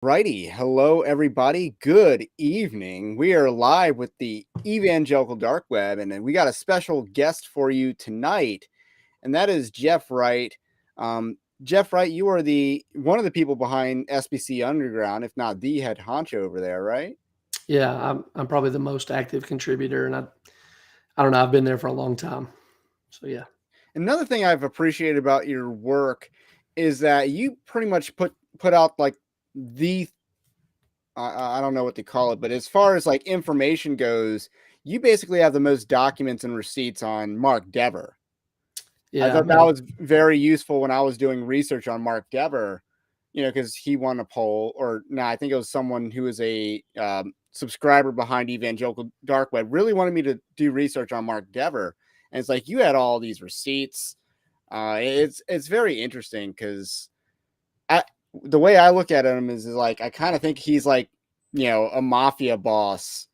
Righty. Hello, everybody. Good evening. We are live with the Evangelical Dark Web, and then we got a special guest for you tonight, and that is Jeff Wright. Jeff Wright, you are one of the people behind SBC Underground, if not the head honcho over there, right? Yeah, I'm probably the most active contributor, and I don't know, I've been there for a long time. So yeah. Another thing I've appreciated about your work is that you pretty much put out like the I don't know what to call it, but as far as like information goes, you basically have the most documents and receipts on Mark Dever. I Yeah, thought that man. was very useful when I was doing research on Mark Dever, because he won a poll, or no, I think it was someone who was a subscriber behind Evangelical Dark Web really wanted me to do research on Mark Dever, and it's like you had all these receipts. It's very interesting because the way I look at him is like I kind of think he's like a mafia boss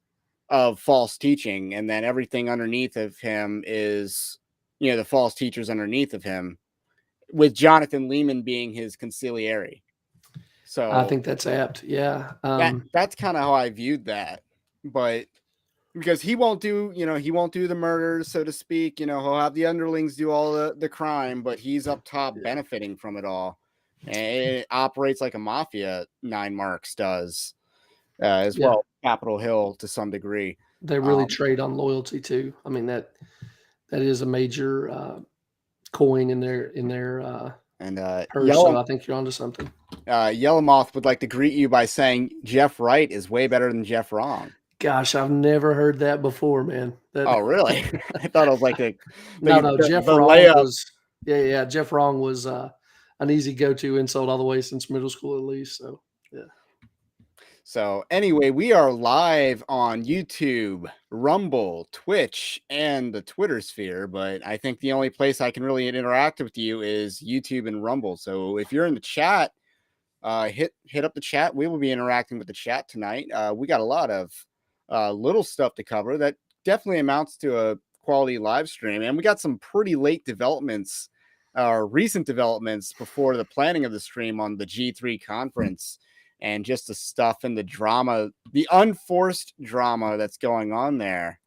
of false teaching, and then everything underneath of him is the false teachers underneath of him, with Jonathan Lehman being his consigliere. I So think that's apt. Yeah. that's kind of how I viewed that, but because he won't do the murders, so to speak. He'll have the underlings do all the crime, but he's up top benefiting from it all, and it operates like a mafia. Nine Marks does as Yeah. well. Capitol Hill to some degree. They really trade on loyalty too. I mean that is a major coin in their And purse. So I think you're onto something. Yellowmoth would like to greet you by saying Jeff Wright is way better than Jeff Wrong. Gosh, I've never heard that before, man. Oh, really? I thought it was like No. Jeff the Wrong layup. was Jeff Wrong was an easy go-to insult all the way since middle school at least. So yeah. So anyway, we are live on YouTube, Rumble, Twitch, and the Twitter sphere, but I think the only place I can really interact with you is YouTube and Rumble. So if you're in the chat, hit up the chat. We will be interacting with the chat tonight. We got a lot of little stuff to cover that definitely amounts to a quality live stream, and we got some pretty late developments, recent developments before the planning of the stream on the G3 conference, and just the stuff and the drama, the unforced drama that's going on there.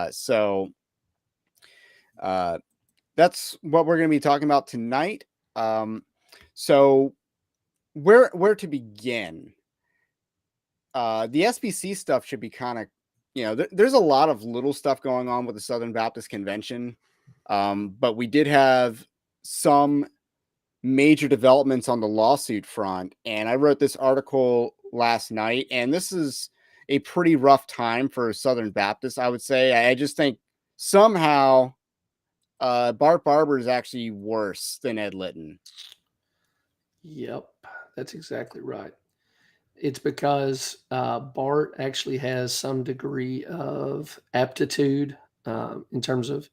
So that's what we're going to be talking about tonight. So where to begin? The SBC stuff should be kind of, there's a lot of little stuff going on with the Southern Baptist Convention, but we did have some major developments on the lawsuit front, and I wrote this article last night, and this is a pretty rough time for Southern Baptists, I would say. I just think somehow Bart Barber is actually worse than Ed Litton. Yep, that's exactly right. It's because Bart actually has some degree of aptitude in terms of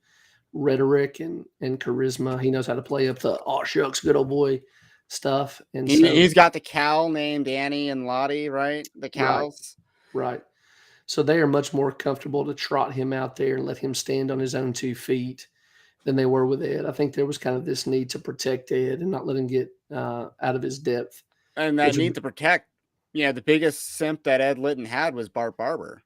rhetoric and charisma. He knows how to play up the "oh shucks, good old boy" stuff, and He's got the cow named Annie and Lottie, right? The cows, right. So they are much more comfortable to trot him out there and let him stand on his own 2 feet than they were with Ed. I think there was kind of this need to protect Ed and not let him get out of his depth. and that need to protect. The biggest simp that Ed Litton had was Bart Barber.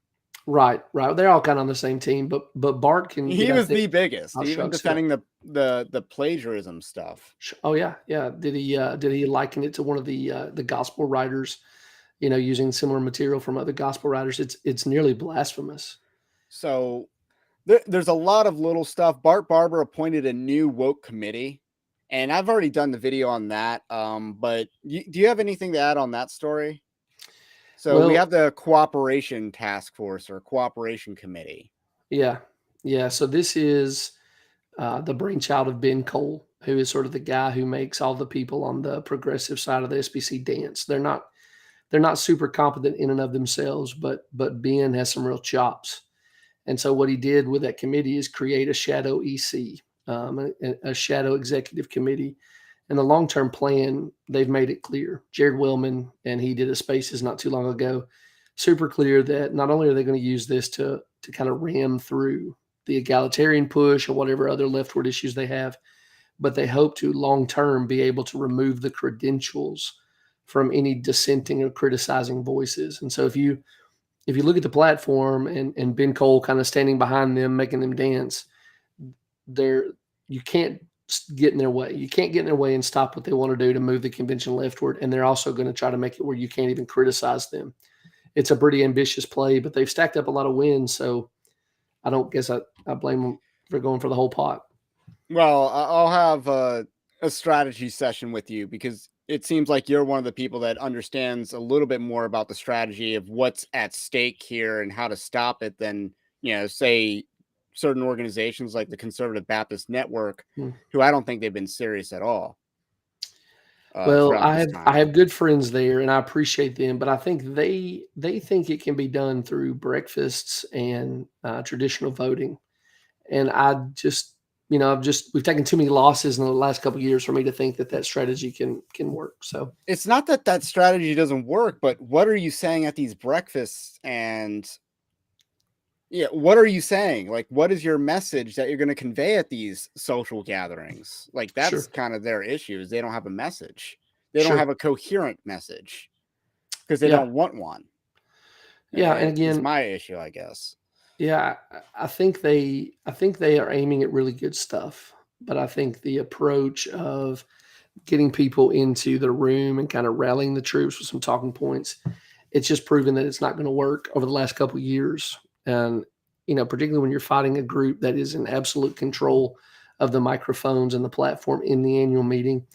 Right. They're all kind of on the same team, but Bart can. He was the biggest, even defending the plagiarism stuff. Oh yeah. Did he liken it to one of the gospel writers? Using similar material from other gospel writers. It's nearly blasphemous. So there's a lot of little stuff. Bart Barber appointed a new woke committee, and I've already done the video on that. But do you have anything to add on that story? So we have the cooperation task force or cooperation committee. Yeah. So this is the brainchild of Ben Cole, who is sort of the guy who makes all the people on the progressive side of the SBC dance. They're not super competent in and of themselves, but Ben has some real chops. And so what he did with that committee is create a shadow EC, a shadow executive committee. And the long-term plan, they've made it clear. Jared Wellman, and he did a Spaces not too long ago, super clear that not only are they going to use this to kind of ram through the egalitarian push or whatever other leftward issues they have, but they hope to long-term be able to remove the credentials from any dissenting or criticizing voices. And so if you look at the platform and Ben Cole kind of standing behind them, making them dance, you can't get in their way. You can't get in their way and stop what they want to do to move the convention leftward. And they're also going to try to make it where you can't even criticize them. It's a pretty ambitious play, but they've stacked up a lot of wins. So I don't guess I blame them for going for the whole pot. Well, I'll have a strategy session with you because it seems like you're one of the people that understands a little bit more about the strategy of what's at stake here and how to stop it than, say certain organizations like the Conservative Baptist Network, who I don't think they've been serious at all. Well, throughout I this have time. good friends there, and I appreciate them, but I think they think it can be done through breakfasts and traditional voting. And I just, we've taken too many losses in the last couple of years for me to think that strategy can work. So It's not that strategy doesn't work, but what are you saying at these breakfasts? And yeah, what are you saying? Like, what is your message that you're going to convey at these social gatherings? Like, that's sure, kind of their issue, is they don't have a message. They don't have sure, a coherent message because they yeah, don't want one. yeah. And Is again, my issue, I guess. yeah, I think they are aiming at really good stuff, but I think the approach of getting people into the room and kind of rallying the troops with some talking points, it's just proven that it's not going to work over the last couple of years. And, particularly when you're fighting a group that is in absolute control of the microphones and the platform in the annual meeting,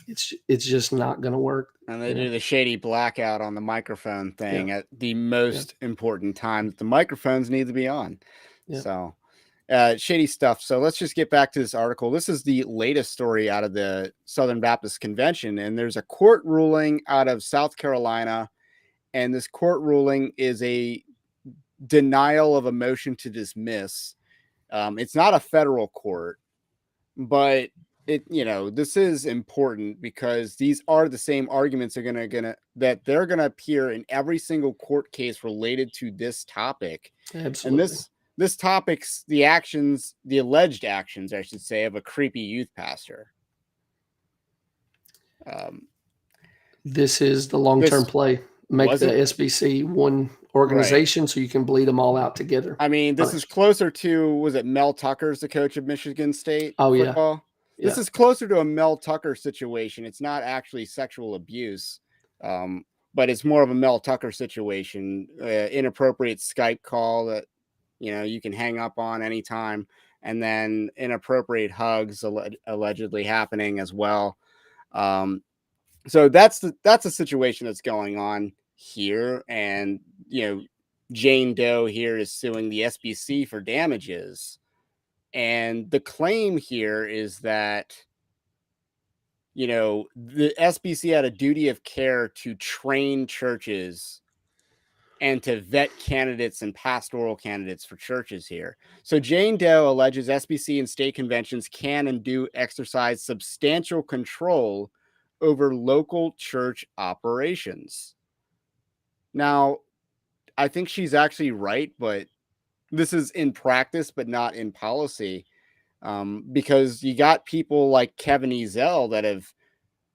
it's just not going to work. And they do the shady blackout on the microphone thing Yeah. at the Yeah. most important time that the microphones need to be on. Yeah. So shady stuff. So let's just get back to this article. This is the latest story out of the Southern Baptist Convention, and there's a court ruling out of South Carolina, and this court ruling is a denial of a motion to dismiss. It's not a federal court, but this is important because these are the same arguments that they're gonna appear in every single court case related to this topic. And Absolutely. this topic's the alleged actions, I should say, of a creepy youth pastor. This is the long-term This play. Make the wasn't SBC one right. organization so you can bleed them all out together. I mean, this is closer to, was it Mel Tucker's the coach of Michigan State Oh yeah. football? This Yeah. is closer to a Mel Tucker situation. It's not actually sexual abuse, but it's more of a Mel Tucker situation, inappropriate Skype call that you can hang up on anytime, and then inappropriate hugs allegedly happening as well. So that's a situation that's going on here, and Jane Doe here is suing the SBC for damages, and the claim here is that the SBC had a duty of care to train churches and to vet candidates and pastoral candidates for churches here. So Jane Doe alleges SBC and state conventions can and do exercise substantial control over local church operations. Now, I think she's actually right, but this is in practice, but not in policy, because you got people like Kevin Ezell that have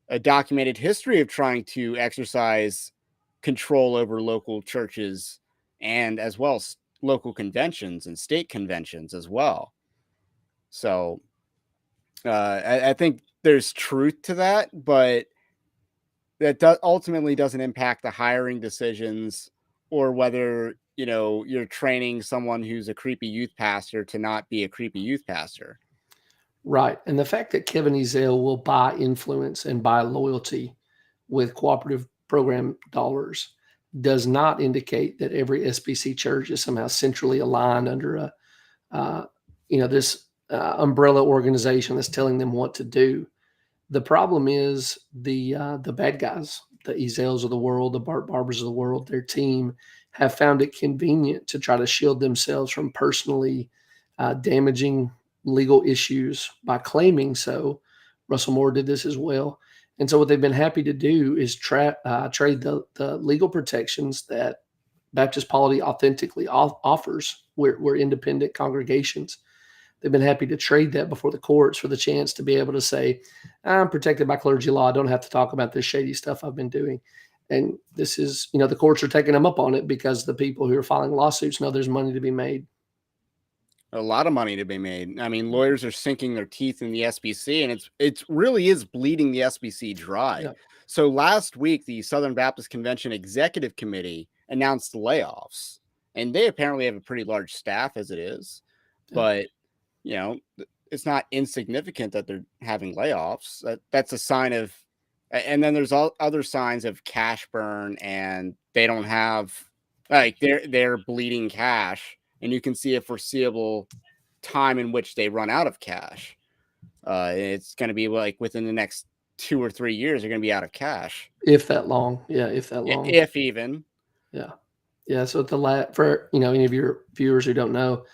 a documented history of trying to exercise control over local churches and as well as local conventions and state conventions as well. So I think there's truth to that, but that ultimately doesn't impact the hiring decisions or whether you're training someone who's a creepy youth pastor to not be a creepy youth pastor. Right. And the fact that Kevin Ezell will buy influence and buy loyalty with cooperative program dollars does not indicate that every SBC church is somehow centrally aligned under this umbrella organization that's telling them what to do. The problem is the bad guys, the Ezells of the world, the Bart Barbers of the world, their team have found it convenient to try to shield themselves from personally damaging legal issues by claiming so. Russell Moore did this as well. And so what they've been happy to do is trade the legal protections that Baptist polity authentically offers. We're independent congregations, they've been happy to trade that before the courts for the chance to be able to say, I'm protected by clergy law. I don't have to talk about this shady stuff I've been doing. And this is, the courts are taking them up on it because the people who are filing lawsuits know there's money to be made. A lot of money to be made. I mean, lawyers are sinking their teeth in the SBC, and it really is bleeding the SBC dry. Yeah. So last week, the Southern Baptist Convention Executive Committee announced layoffs, and they apparently have a pretty large staff as it is. Yeah. But it's not insignificant that they're having layoffs. That's a sign of, and then there's all other signs of cash burn, and they don't have, like, they're bleeding cash, and you can see a foreseeable time in which they run out of cash. It's going to be like within the next 2 or 3 years, they're going to be out of cash, If that long. Yeah. If that long. if even. Yeah. Yeah. So for, any of your viewers who don't know,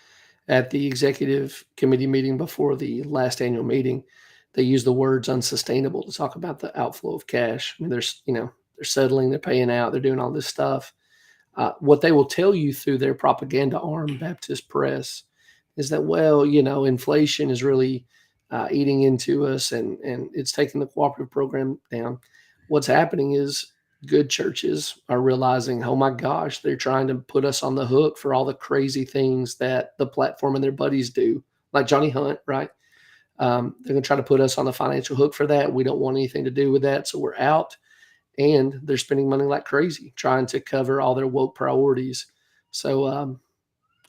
at the executive committee meeting before the last annual meeting, they used the words unsustainable to talk about the outflow of cash. I mean, they're settling, they're paying out, they're doing all this stuff. What they will tell you through their propaganda arm, Baptist Press, is that, inflation is really eating into us, and it's taking the cooperative program down. What's happening is good churches are realizing, oh my gosh, they're trying to put us on the hook for all the crazy things that the platform and their buddies do, like Johnny Hunt, right? They're going to try to put us on the financial hook for that. We don't want anything to do with that, so we're out. And they're spending money like crazy trying to cover all their woke priorities. So,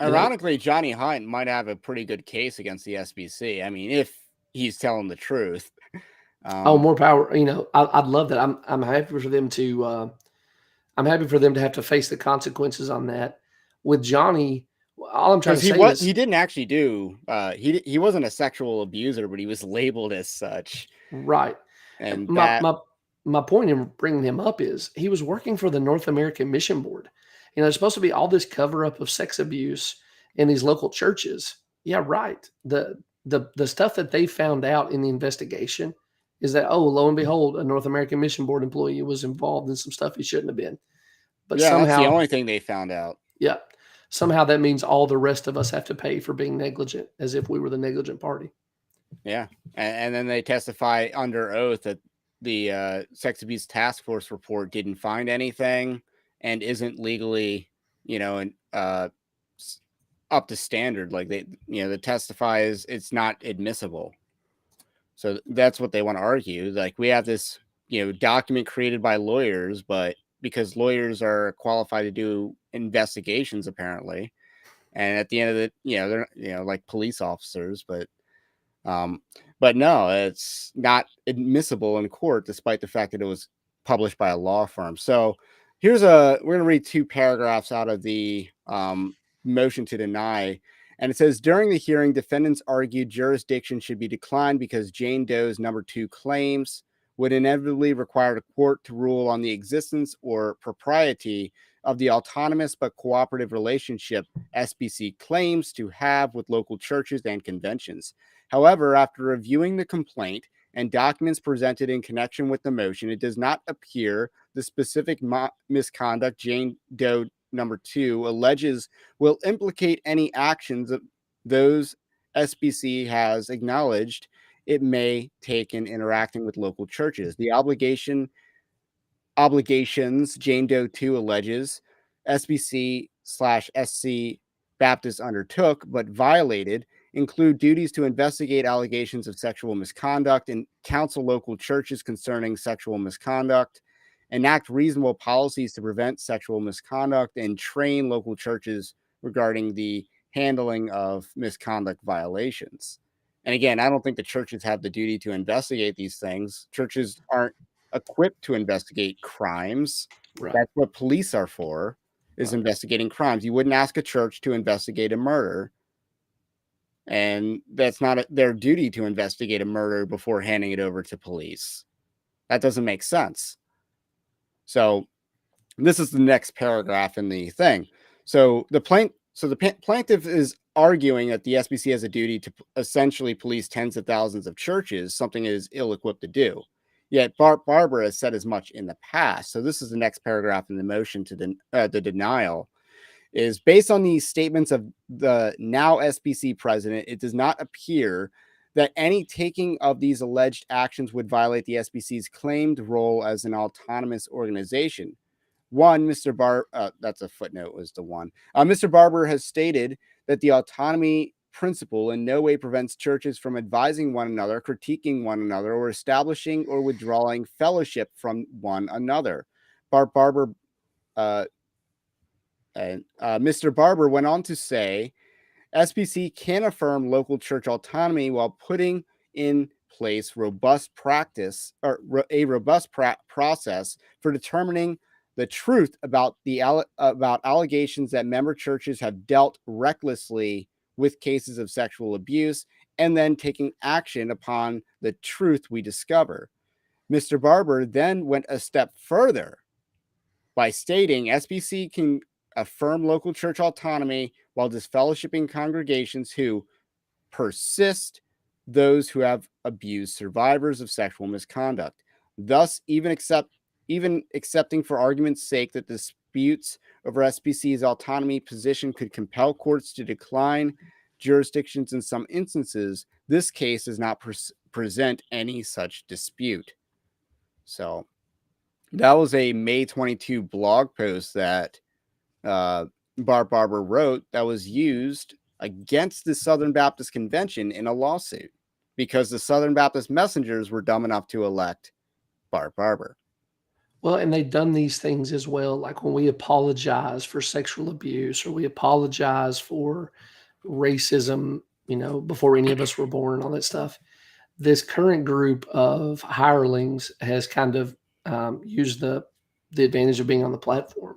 Ironically, Johnny Hunt might have a pretty good case against the SBC. I mean, if he's telling the truth. More power. I'd love that. I'm happy for them to. I'm happy for them to have to face the consequences on that. With Johnny, all I'm trying to say is he didn't actually do. He wasn't a sexual abuser, but he was labeled as such. Right. And my point in bringing him up is he was working for the North American Mission Board. There's supposed to be all this cover up of sex abuse in these local churches. Yeah, right. The stuff that they found out in the investigation is that, lo and behold, a North American Mission Board employee was involved in some stuff he shouldn't have been. But yeah, somehow, that's the only thing they found out. Yeah. Somehow that means all the rest of us have to pay for being negligent, as if we were the negligent party. Yeah. And then they testify under oath that the sex abuse task force report didn't find anything and isn't legally, up to standard. Like the testify is, it's not admissible. So that's what they want to argue. Like, we have this, document created by lawyers, but because lawyers are qualified to do investigations, apparently, and at the end of it, they're, like police officers, but no, it's not admissible in court, despite the fact that it was published by a law firm. So we're going to read 2 paragraphs out of the motion to deny. And it says, during the hearing, defendants argued jurisdiction should be declined because Jane Doe's number 2 claims would inevitably require the court to rule on the existence or propriety of the autonomous but cooperative relationship SBC claims to have with local churches and conventions. However, after reviewing the complaint and documents presented in connection with the motion, it does not appear the specific misconduct Jane Doe number 2 alleges will implicate any actions of those SBC has acknowledged it may take in interacting with local churches. The obligations Jane Doe 2 alleges SBC/SC Baptist undertook but violated include duties to investigate allegations of sexual misconduct and counsel local churches concerning sexual misconduct, enact reasonable policies to prevent sexual misconduct, and train local churches regarding the handling of misconduct violations. And again, I don't think the churches have the duty to investigate these things. Churches aren't equipped to investigate crimes. Right. That's what police are for, is Right. investigating crimes. You wouldn't ask a church to investigate a murder. And that's not their duty to investigate a murder before handing it over to police. That doesn't make sense. So this is the next paragraph in the thing. So the plaintiff is arguing that the SBC has a duty to essentially police tens of thousands of churches, something it is ill-equipped to do. Yet Barbara has said as much in the past. So this is the next paragraph in the motion to the denial. is based on the statements of the now SBC president, it does not appear that any taking of these alleged actions would violate the SBC's claimed role as an autonomous organization. That's a footnote, was the one. Mr. Barber has stated that the autonomy principle in no way prevents churches from advising one another, critiquing one another, or establishing or withdrawing fellowship from one another. Mr. Barber went on to say, SBC can affirm local church autonomy while putting in place a robust process for determining the truth about about allegations that member churches have dealt recklessly with cases of sexual abuse, and then taking action upon the truth we discover. Mr. Barber then went a step further by stating SBC can affirm local church autonomy while disfellowshipping congregations who persist those who have abused survivors of sexual misconduct. Thus, even accepting for argument's sake that disputes over SBC's autonomy position could compel courts to decline jurisdictions in some instances, this case does not present any such dispute. So that was a May 22 blog post that Barber wrote that was used against the Southern Baptist Convention in a lawsuit because the Southern Baptist messengers were dumb enough to elect Barber. Well, and they've done these things as well. Like when we apologize for sexual abuse or we apologize for racism, before any of us were born, all that stuff. This current group of hirelings has kind of used the advantage of being on the platform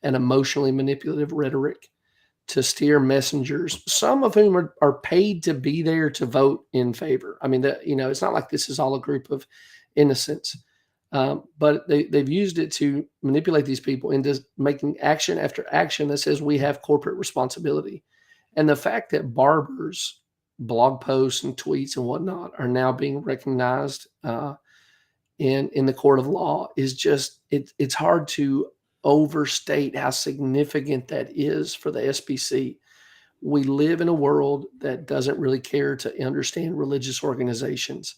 and emotionally manipulative rhetoric to steer messengers, some of whom are paid to be there to vote in favor. I mean, it's not like this is all a group of innocents, but they've used it to manipulate these people into making action after action that says we have corporate responsibility. And the fact that Barber's blog posts and tweets and whatnot are now being recognized in the court of law is just, it's hard to overstate how significant that is for the SBC. We live in a world that doesn't really care to understand religious organizations.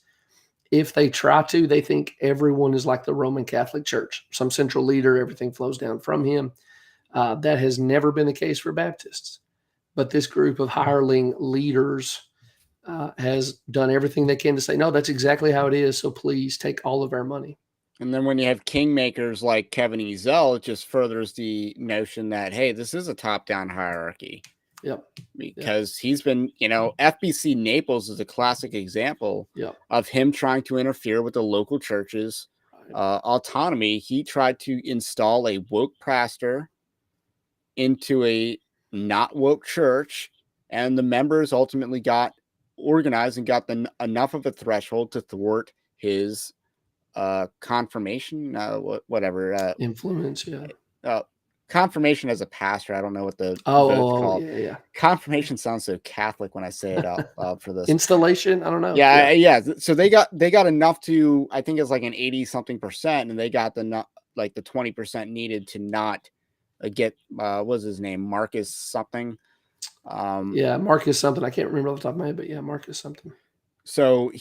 If they try to, they think everyone is like the Roman Catholic Church, some central leader, everything flows down from him. That has never been the case for Baptists. But this group of hireling leaders has done everything they can to say, no, that's exactly how it is. So please take all of our money. And then when you have kingmakers like Kevin Ezell, it just furthers the notion that, hey, this is a top-down hierarchy. Yep. Because he's been, FBC Naples is a classic example of him trying to interfere with the local church's autonomy. He tried to install a woke pastor into a not woke church, and the members ultimately got organized and got enough of a threshold to thwart his confirmation, influence, confirmation as a pastor. I don't know what the called. Yeah. Confirmation sounds so Catholic when I say it out loud for this. Installation, I don't know. Yeah. So they got enough to, I think it's like an 80-something%, and they got the 20% needed to not get what's his name, Marcus something. Marcus something. I can't remember off the top of my head, but Marcus something. So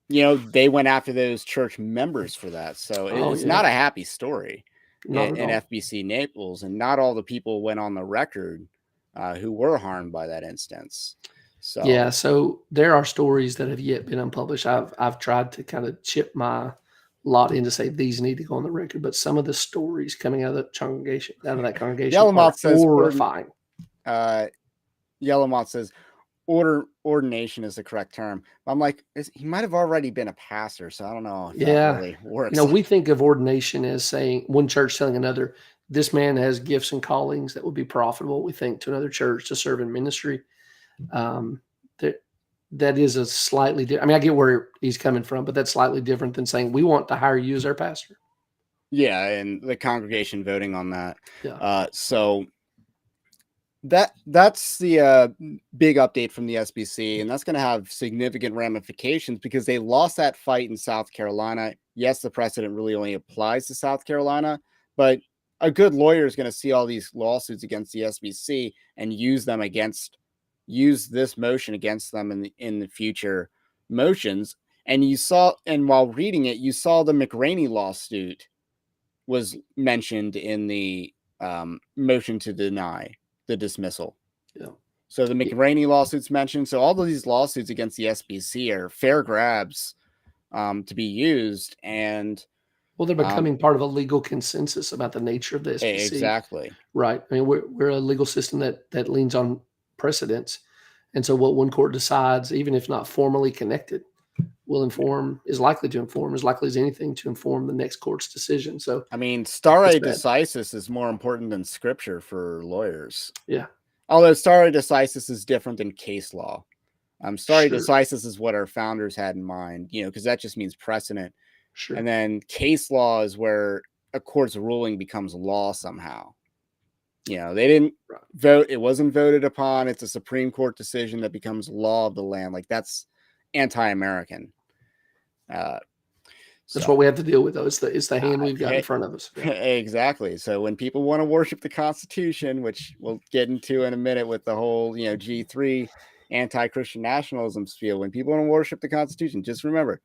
they went after those church members for that. So it's not a happy story in FBC Naples, and not all the people went on the record who were harmed by that instance. So there are stories that have yet been unpublished. I've tried to kind of chip my lot in to say these need to go on the record, but some of the stories coming out of that congregation Yellowmoth are horrifying. Yellowmoth says ordination is the correct term. I'm like, he might have already been a pastor, so I don't know if that really works. We think of ordination as saying one church telling another, this man has gifts and callings that would be profitable, we think, to another church to serve in ministry. That is a slightly different. I mean, I get where he's coming from, but that's slightly different than saying we want to hire you as our pastor. Yeah, and the congregation voting on that. So that's the big update from the SBC, and that's going to have significant ramifications because they lost that fight in South Carolina. Yes, the precedent really only applies to South Carolina, but a good lawyer is going to see all these lawsuits against the SBC and use this motion against them in the future motions. And while reading it, you saw the McRaney lawsuit was mentioned in the motion to deny the dismissal. Yeah. So the McRaney lawsuit's mentioned. So all of these lawsuits against the SBC are fair grabs to be used. And well, they're becoming part of a legal consensus about the nature of the SBC. Exactly. Right. I mean, we're a legal system that leans on precedents. And so what one court decides, even if not formally connected, is likely to inform, as likely as anything, to inform the next court's decision. So, I mean, stare decisis is more important than scripture for lawyers. Yeah. Although stare decisis is different than case law. Stare decisis is what our founders had in mind, because that just means precedent. Sure. And then case law is where a court's ruling becomes law somehow. They didn't vote. It wasn't voted upon. It's a Supreme Court decision that becomes law of the land. Like, that's anti-American. That's what we have to deal with, though. It's the hand we've got in front of us. Yeah. Exactly. So when people want to worship the Constitution, which we'll get into in a minute with the whole, G3 anti-Christian nationalism spiel, when people want to worship the Constitution, just remember,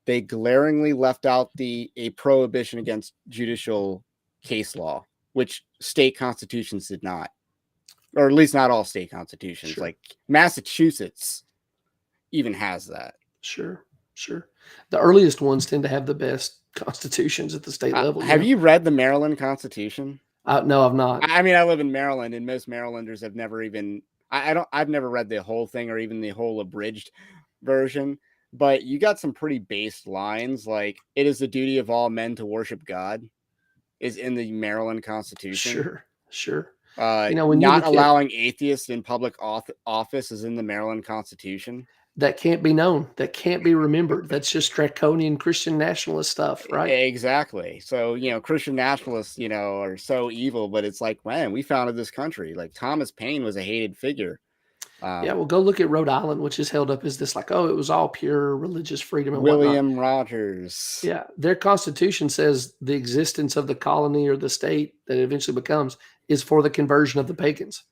they glaringly left out a prohibition against judicial case law, which state constitutions did not, or at least not all state constitutions. Sure. Like Massachusetts even has that. Sure. The earliest ones tend to have the best constitutions at the state level. Have you read the Maryland Constitution? No, I've not. I mean, I live in Maryland, and most Marylanders have never even. I've never read the whole thing or even the whole abridged version. But you got some pretty based lines, like "It is the duty of all men to worship God," is in the Maryland Constitution. Sure. When not allowing atheists in public office is in the Maryland Constitution. That can't be known. That can't be remembered. That's just draconian Christian nationalist stuff, right? Exactly. So, Christian nationalists, are so evil, but it's like, man, we founded this country. Like, Thomas Paine was a hated figure. Well, go look at Rhode Island, which is held up as this, like, it was all pure religious freedom and William Rogers. Yeah. Their constitution says the existence of the colony or the state that it eventually becomes is for the conversion of the pagans.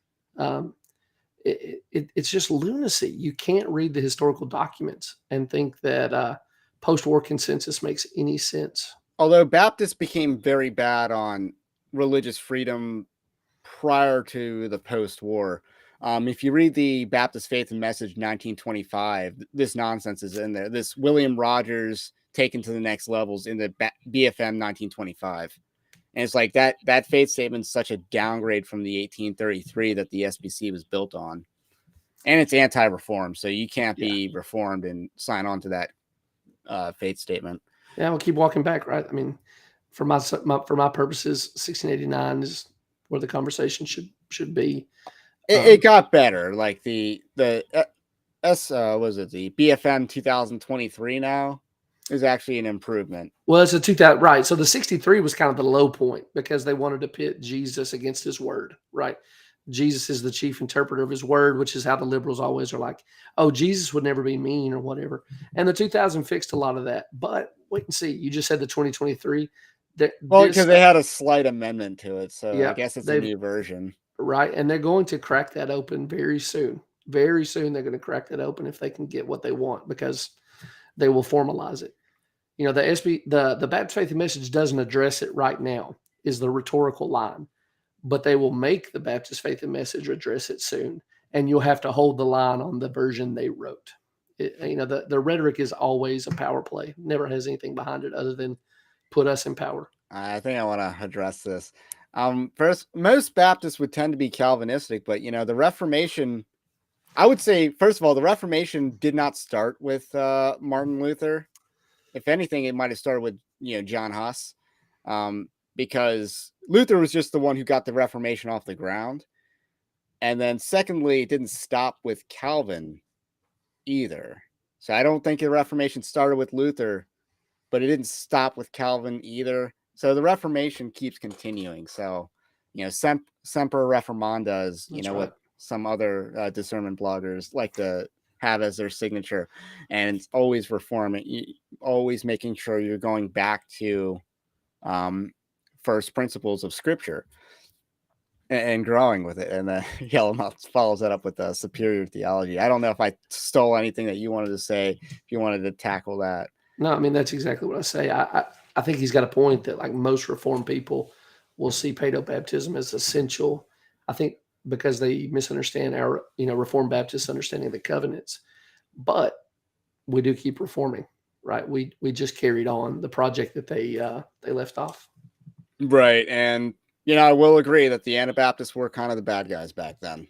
It's just lunacy. You can't read the historical documents and think that post-war consensus makes any sense. Although Baptists became very bad on religious freedom prior to the post-war. If you read the Baptist Faith and Message 1925, this nonsense is in there. This William Rogers taken to the next levels in the BFM 1925. And it's like that faith statement is such a downgrade from the 1833 that the SBC was built on. And it's anti-reform, so you can't be reformed and sign on to that faith statement. Yeah, we'll keep walking back, right? I mean, for my purposes, 1689 is where the conversation should be. It got better. Like the BFM 2023 now is actually an improvement. Well, it's a 2000, right? So the 63 was kind of the low point because they wanted to pit Jesus against his word, right? Jesus is the chief interpreter of his word, which is how the liberals always are like, oh, Jesus would never be mean or whatever. And the 2000 fixed a lot of that. But wait and see. You just said the 2023. Because they had a slight amendment to it. So I guess it's a new version. Right. And they're going to crack that open very soon. Very soon they're going to crack that open if they can get what they want, because they will formalize it. The Baptist Faith and Message doesn't address it right now, is the rhetorical line. But they will make the Baptist Faith and Message address it soon. And you'll have to hold the line on the version they wrote. The rhetoric is always a power play. Never has anything behind it other than put us in power. I think I want to address this. First, most Baptists would tend to be Calvinistic, but the Reformation, I would say, first of all, the Reformation did not start with Martin Luther. If anything, it might have started with John Huss, because Luther was just the one who got the Reformation off the ground. And then secondly, it didn't stop with Calvin either. So I don't think the Reformation started with Luther, but it didn't stop with Calvin either. So the Reformation keeps continuing. So, Semper Reformanda is, what some other discernment bloggers like to have as their signature. And it's always reforming, always making sure you're going back to first principles of Scripture and growing with it. And then Yellowmouth follows that up with superior theology. I don't know if I stole anything that you wanted to say, if you wanted to tackle that. No, I mean, that's exactly what I say. I think he's got a point that, like, most Reformed people will see paedo baptism as essential. I think because they misunderstand our, Reformed Baptist understanding of the covenants. But we do keep reforming, right? We just carried on the project that they left off. Right. And, I will agree that the Anabaptists were kind of the bad guys back then.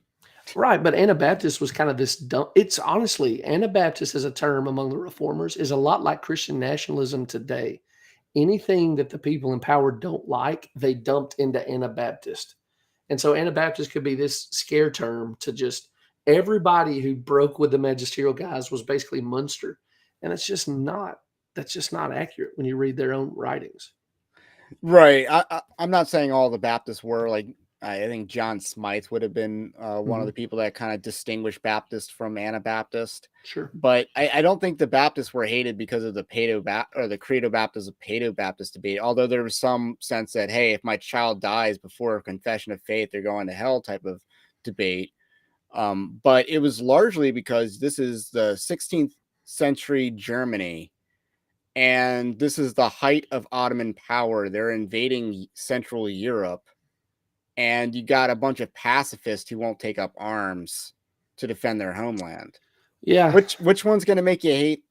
Right, but Anabaptist was kind of this dumb. It's honestly, Anabaptist as a term among the reformers is a lot like Christian nationalism today. Anything that the people in power don't like, they dumped into Anabaptist. And so Anabaptist could be this scare term to just everybody who broke with the magisterial guys was basically Munster. And that's just not accurate when you read their own writings. Right. I'm not saying all the Baptists were like, I think John Smythe would have been one of the people that kind of distinguished Baptist from Anabaptist. Sure. But I don't think the Baptists were hated because of the the Credo Baptist Paedo Baptist debate. Although there was some sense that, hey, if my child dies before a confession of faith, they're going to hell type of debate. But it was largely because this is the 16th century Germany. And this is the height of Ottoman power. They're invading Central Europe. And you got a bunch of pacifists who won't take up arms to defend their homeland. Yeah. Which one's going to make you hate,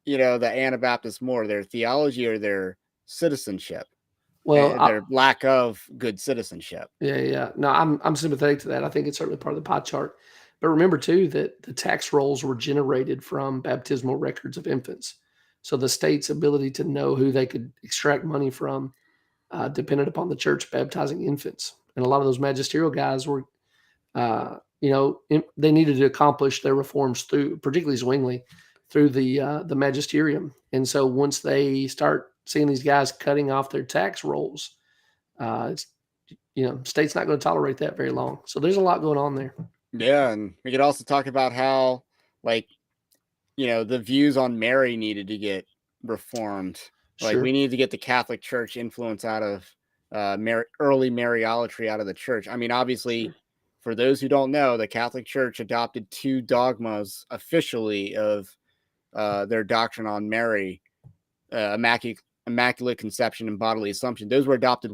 the Anabaptists more, their theology or their citizenship? Well, their lack of good citizenship. Yeah. No, I'm sympathetic to that. I think it's certainly part of the pie chart. But remember too that the tax rolls were generated from baptismal records of infants. So the state's ability to know who they could extract money from depended upon the church baptizing infants. And a lot of those magisterial guys were, they needed to accomplish their reforms through, particularly Zwingli, through the magisterium. And so once they start seeing these guys cutting off their tax rolls, state's not going to tolerate that very long. So there's a lot going on there. Yeah, and we could also talk about how, the views on Mary needed to get reformed. Like, we needed to get the Catholic Church influence out of early Mariolatry out of the church. I mean, obviously, for those who don't know, the Catholic Church adopted 2 dogmas officially of their doctrine on Mary, immaculate conception and bodily assumption. Those were adopted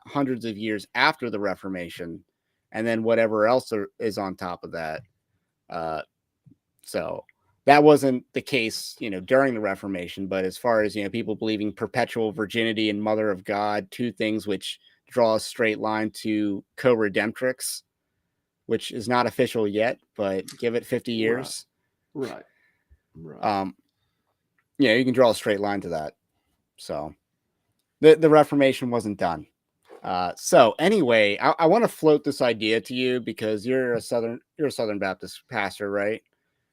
hundreds of years after the Reformation, and then whatever else is on top of that. So that wasn't the case, during the Reformation. But as far as, people believing perpetual virginity and Mother of God, 2 things which draw a straight line to co-redemptrix, which is not official yet, but give it 50 years. Right. You can draw a straight line to that. So the Reformation wasn't done. So anyway, I want to float this idea to you because you're a Southern Baptist pastor, right?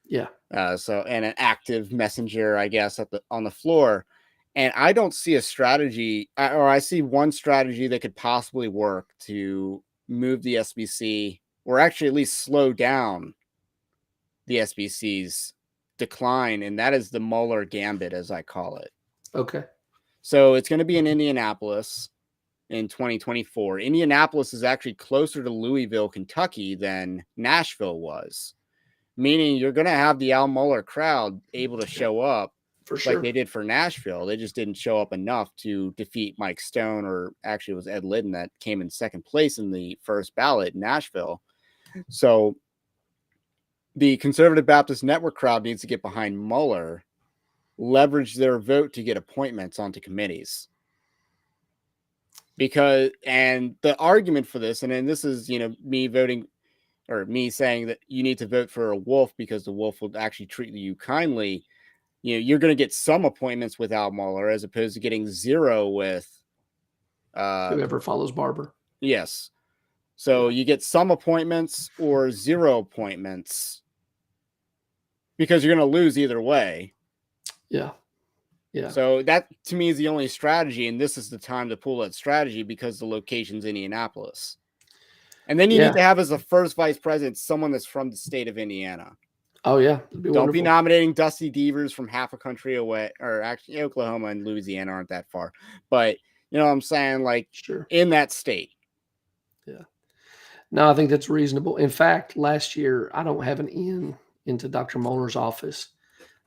Yeah. And an active messenger, I guess, on the floor. And I don't see a strategy, or I see one strategy that could possibly work to move the SBC, or actually at least slow down the SBC's decline, and that is the Mohler Gambit, as I call it. Okay. So it's going to be in Indianapolis in 2024. Indianapolis is actually closer to Louisville, Kentucky than Nashville was, meaning you're going to have the Al Mohler crowd able to show up like they did for Nashville. They just didn't show up enough to defeat Mike Stone, or actually it was Ed Liddon that came in second place in the first ballot in Nashville. So the Conservative Baptist Network crowd needs to get behind Mohler, leverage their vote to get appointments onto committees. And the argument for this, and then this is, me voting, or me saying that you need to vote for a wolf because the wolf will actually treat you kindly. You're going to get some appointments with Al Mohler as opposed to getting 0 with whoever follows Barber. Yes. So you get some appointments or 0 appointments because you're going to lose either way. Yeah. So that, to me, is the only strategy, and this is the time to pull that strategy because the location's Indianapolis. And then you need to have as the first vice president someone that's from the state of Indiana. Oh, yeah. Don't be nominating Dusty Devers from half a country away, or actually Oklahoma and Louisiana aren't that far. But You know what I'm saying? Like Sure. in that state. Yeah. No, I think that's reasonable. In fact, last year, I don't have an into Dr. Mohler's office,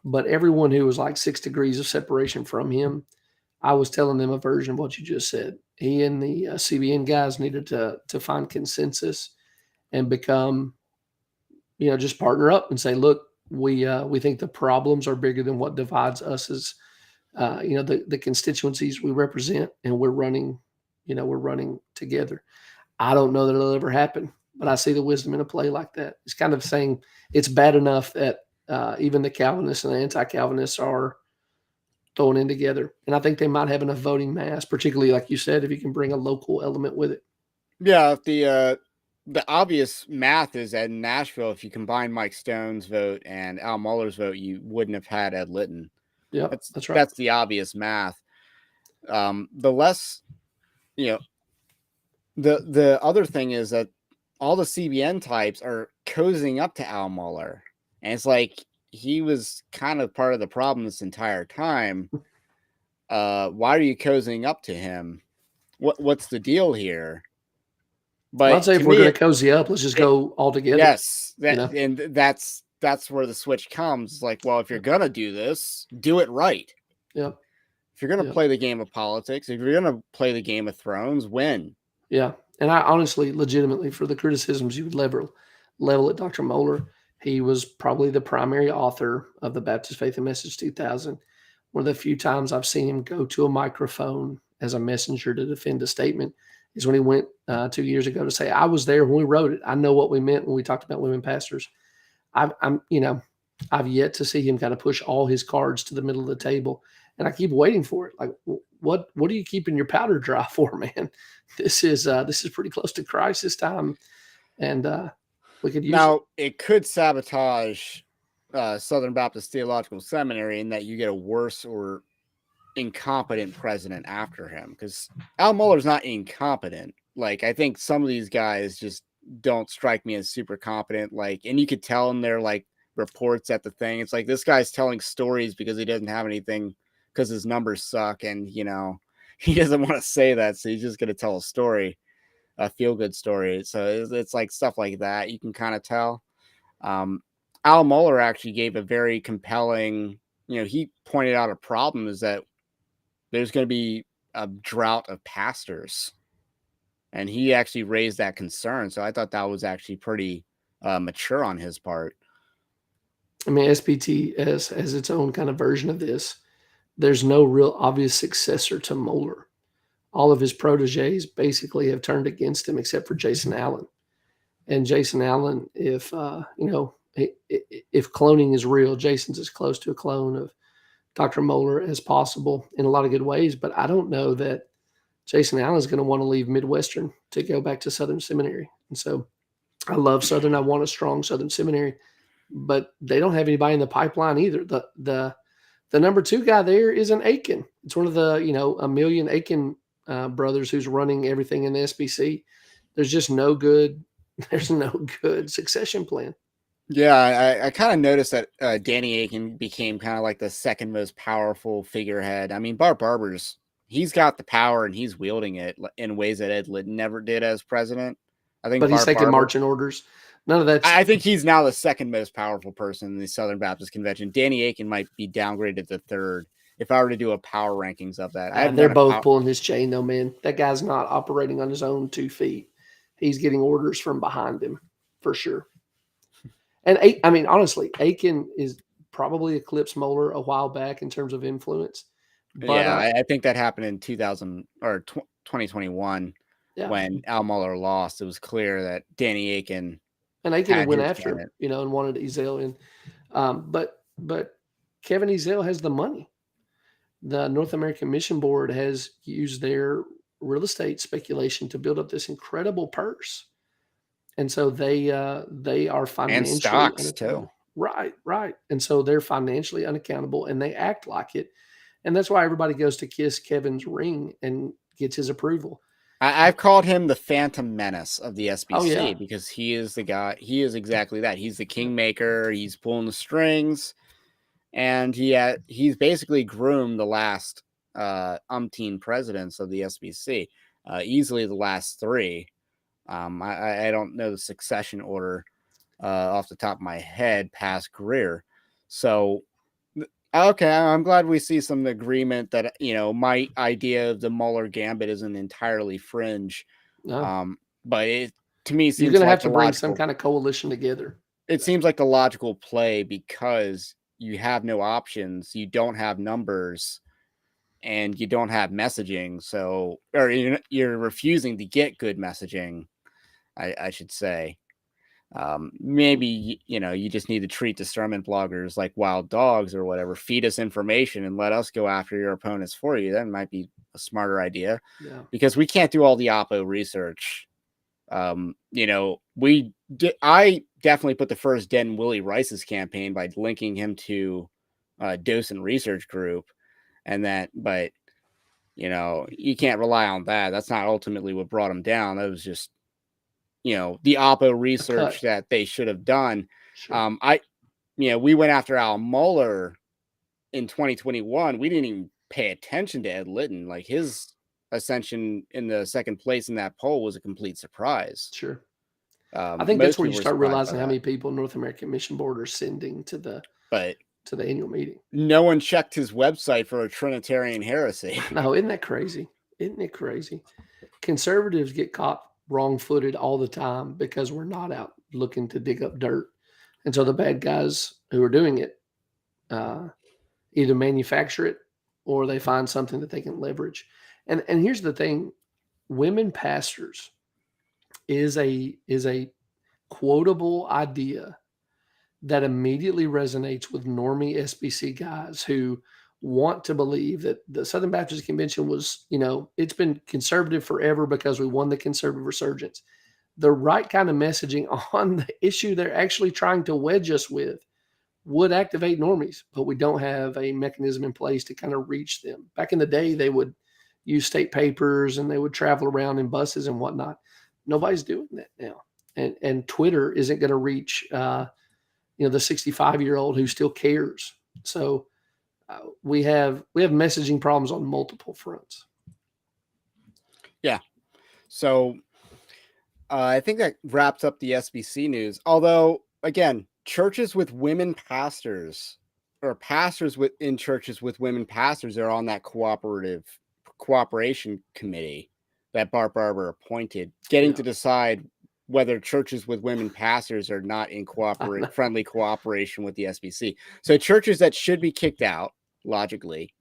but everyone who was like 6 degrees of separation from him, I was telling them a version of what you just said. He and the CBN guys needed to find consensus and become, just partner up and say, look, we think the problems are bigger than what divides us as the constituencies we represent, and we're running together. I don't know that it'll ever happen, but I see the wisdom in a play like that. It's kind of saying it's bad enough that even the Calvinists and the anti-Calvinists are throwing in together, and I think they might have enough voting mass, particularly like you said, if you can bring a local element with it. Yeah, the obvious math is that in Nashville, if you combine Mike Stone's vote and Al Mohler's vote, you wouldn't have had Ed Litton. Yep, that's right. That's the obvious math. The less, you know, the other thing is that all the CBN types are cozying up to Al Mohler, and it's like he was kind of part of the problem this entire time. Why are you cozying up to him? What's the deal here? Well, I'd But say to if we're me, going to cozy up, let's just go all together. yes, You know, that's where the switch comes. It's like, well, if you're gonna do this, do it right. yeah, If you're gonna yeah, play the game of politics, if you're gonna play the Game of Thrones, win. yeah. And I honestly, legitimately, for the criticisms you would level at Dr. Mohler, he was probably the primary author of the Baptist Faith and Message 2000. One of the few times I've seen him go to a microphone as a messenger to defend a statement is when he went 2 years ago to say, "I was there when we wrote it. I know what we meant when we talked about women pastors." I've yet to see him kind of push all his cards to the middle of the table, and I keep waiting for it. Like, what are you keeping your powder dry for, man? This is pretty close to crisis time, and we could use it. Now it could sabotage Southern Baptist Theological Seminary in that you get a worse or incompetent president after him, because Al Mohler's not incompetent. Like, I think some of these guys just don't strike me as super competent. Like, and you could tell in their like reports at the thing, it's like this guy's telling stories because he doesn't have anything, because his numbers suck, and he doesn't want to say that, so he's just going to tell a story, a feel good story. So it's like stuff like that you can kind of tell. Al Mohler actually gave a very compelling, he pointed out a problem is that there's going to be a drought of pastors, and he actually raised that concern. So I thought that was actually pretty mature on his part. I mean, SPT has its own kind of version of this. There's no real obvious successor to Mohler. All of his proteges basically have turned against him, except for Jason Allen. And Jason Allen, if if cloning is real, Jason's as close to a clone of Dr. Mohler as possible in a lot of good ways. But I don't know that Jason Allen is going to want to leave Midwestern to go back to Southern Seminary. And so I love Southern. I want a strong Southern Seminary, but they don't have anybody in the pipeline either. The number 2 guy there is an Aiken. It's one of the a million Aiken brothers who's running everything in the SBC. There's just no good. There's no good succession plan. Yeah, I kind of noticed that Danny Aiken became kind of like the second most powerful figurehead. I mean, Barber's, he's got the power and he's wielding it in ways that Ed Litton never did as president. I think But he's taking Barber, marching orders. None of that. I think he's now the second most powerful person in the Southern Baptist Convention. Danny Aiken might be downgraded to third if I were to do a power rankings of that. They're both pulling his chain, though, man. That guy's not operating on his own 2 feet. He's getting orders from behind him for sure. And I mean, honestly, Aiken is probably eclipsed Mohler a while back in terms of influence. But yeah, I think that happened in 2021 when Al Mohler lost. It was clear that Danny Aiken went after him, and wanted Ezell in. But Kevin Ezell has the money. The North American Mission Board has used their real estate speculation to build up this incredible purse. And so they are financially and stocks too. Right. And so they're financially unaccountable and they act like it. And that's why everybody goes to kiss Kevin's ring and gets his approval. I've called him the Phantom Menace of the SBC because he is the guy. He is exactly that. He's the kingmaker. He's pulling the strings, and he's basically groomed the last umpteen presidents of the SBC, easily the last three. I don't know the succession order off the top of my head past Greer. So, okay, I'm glad we see some agreement that, my idea of the Mohler Gambit isn't entirely fringe. No, But it, to me, you're seems going to have like to the bring some logical, kind of coalition together. it seems like the logical play because you have no options, you don't have numbers, and you don't have messaging. So, or you're refusing to get good messaging, I should say. Maybe you just need to treat discernment bloggers like wild dogs or whatever. Feed us information and let us go after your opponents for you. That might be a smarter idea, Yeah. because we can't do all the oppo research. I definitely put the first dent in Willie Rice's campaign by linking him to a docent research group, but you can't rely on that. That's not ultimately what brought him down. That was just the oppo research that they should have done. Sure. We went after Al Mohler in 2021. We didn't even pay attention to Ed Litton. Like, his ascension in the second place in that poll was a complete surprise. Sure. I think that's Most where you people were start surprised by realizing how that. many people North American Mission Board are sending to the annual meeting. No one checked his website for a Trinitarian heresy. No, isn't that crazy? Isn't it crazy? Conservatives get caught wrong-footed all the time because we're not out looking to dig up dirt. And so the bad guys who are doing it either manufacture it or they find something that they can leverage. And here's the thing, women pastors is a quotable idea that immediately resonates with normie SBC guys who want to believe that the Southern Baptist Convention was, it's been conservative forever because we won the conservative resurgence. The right kind of messaging on the issue they're actually trying to wedge us with would activate normies, but we don't have a mechanism in place to kind of reach them. Back in the day, they would use state papers and they would travel around in buses and whatnot. Nobody's doing that now. And Twitter isn't going to reach, the 65-year-old who still cares. So we have messaging problems on multiple fronts. Yeah. So I think that wraps up the SBC news. Although, again, churches with women pastors, or pastors in churches with women pastors, are on that cooperation committee that Bart Barber appointed, getting to decide whether churches with women pastors are not in friendly cooperation with the SBC. So churches that should be kicked out, logically,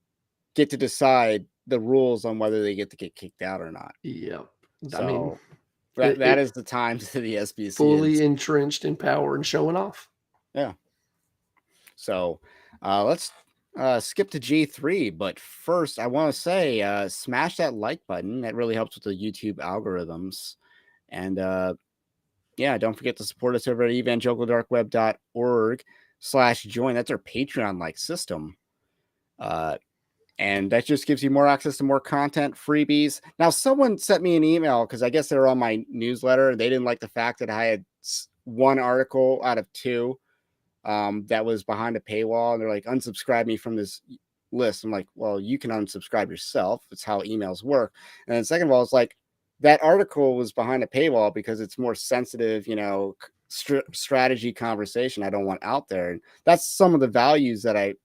get to decide the rules on whether they get to get kicked out or not. Yeah. So that is the time to the SBC. Fully entrenched in power and showing off. Yeah. So let's skip to G3. But first, I want to say smash that like button. That really helps with the YouTube algorithms. And don't forget to support us over at evangelicaldarkweb.org/join. That's our Patreon-like system. And that just gives you more access to more content, freebies. Now, someone sent me an email because I guess they were on my newsletter. They didn't like the fact that I had one article out of two that was behind a paywall. And they're like, unsubscribe me from this list. I'm like, well, you can unsubscribe yourself. It's how emails work. And then second of all, it's like, that article was behind a paywall because it's more sensitive, strategy conversation I don't want out there. And that's some of the values that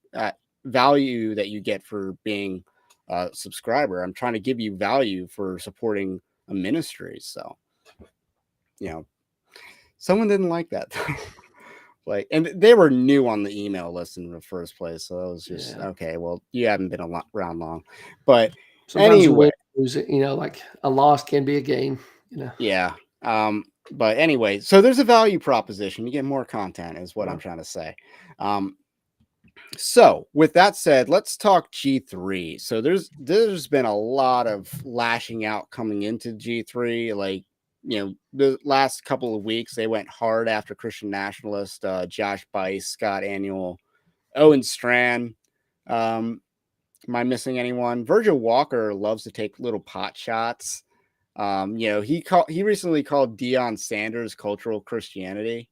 value that you get for being a subscriber. I'm trying to give you value for supporting a ministry. So, someone didn't like that. And they were new on the email list in the first place. So it was just, okay, well, you haven't been around long. But sometimes anyway, lose it, like a loss can be a gain, Yeah. But anyway, so there's a value proposition. You get more content is what I'm trying to say. So with that said, let's talk G3. So there's been a lot of lashing out coming into G3. Like, the last couple of weeks, they went hard after Christian Nationalist, Josh Bice, Scott Annual, Owen Strachan. Am I missing anyone? Virgil Walker loves to take little pot shots. He recently called Deion Sanders cultural Christianity.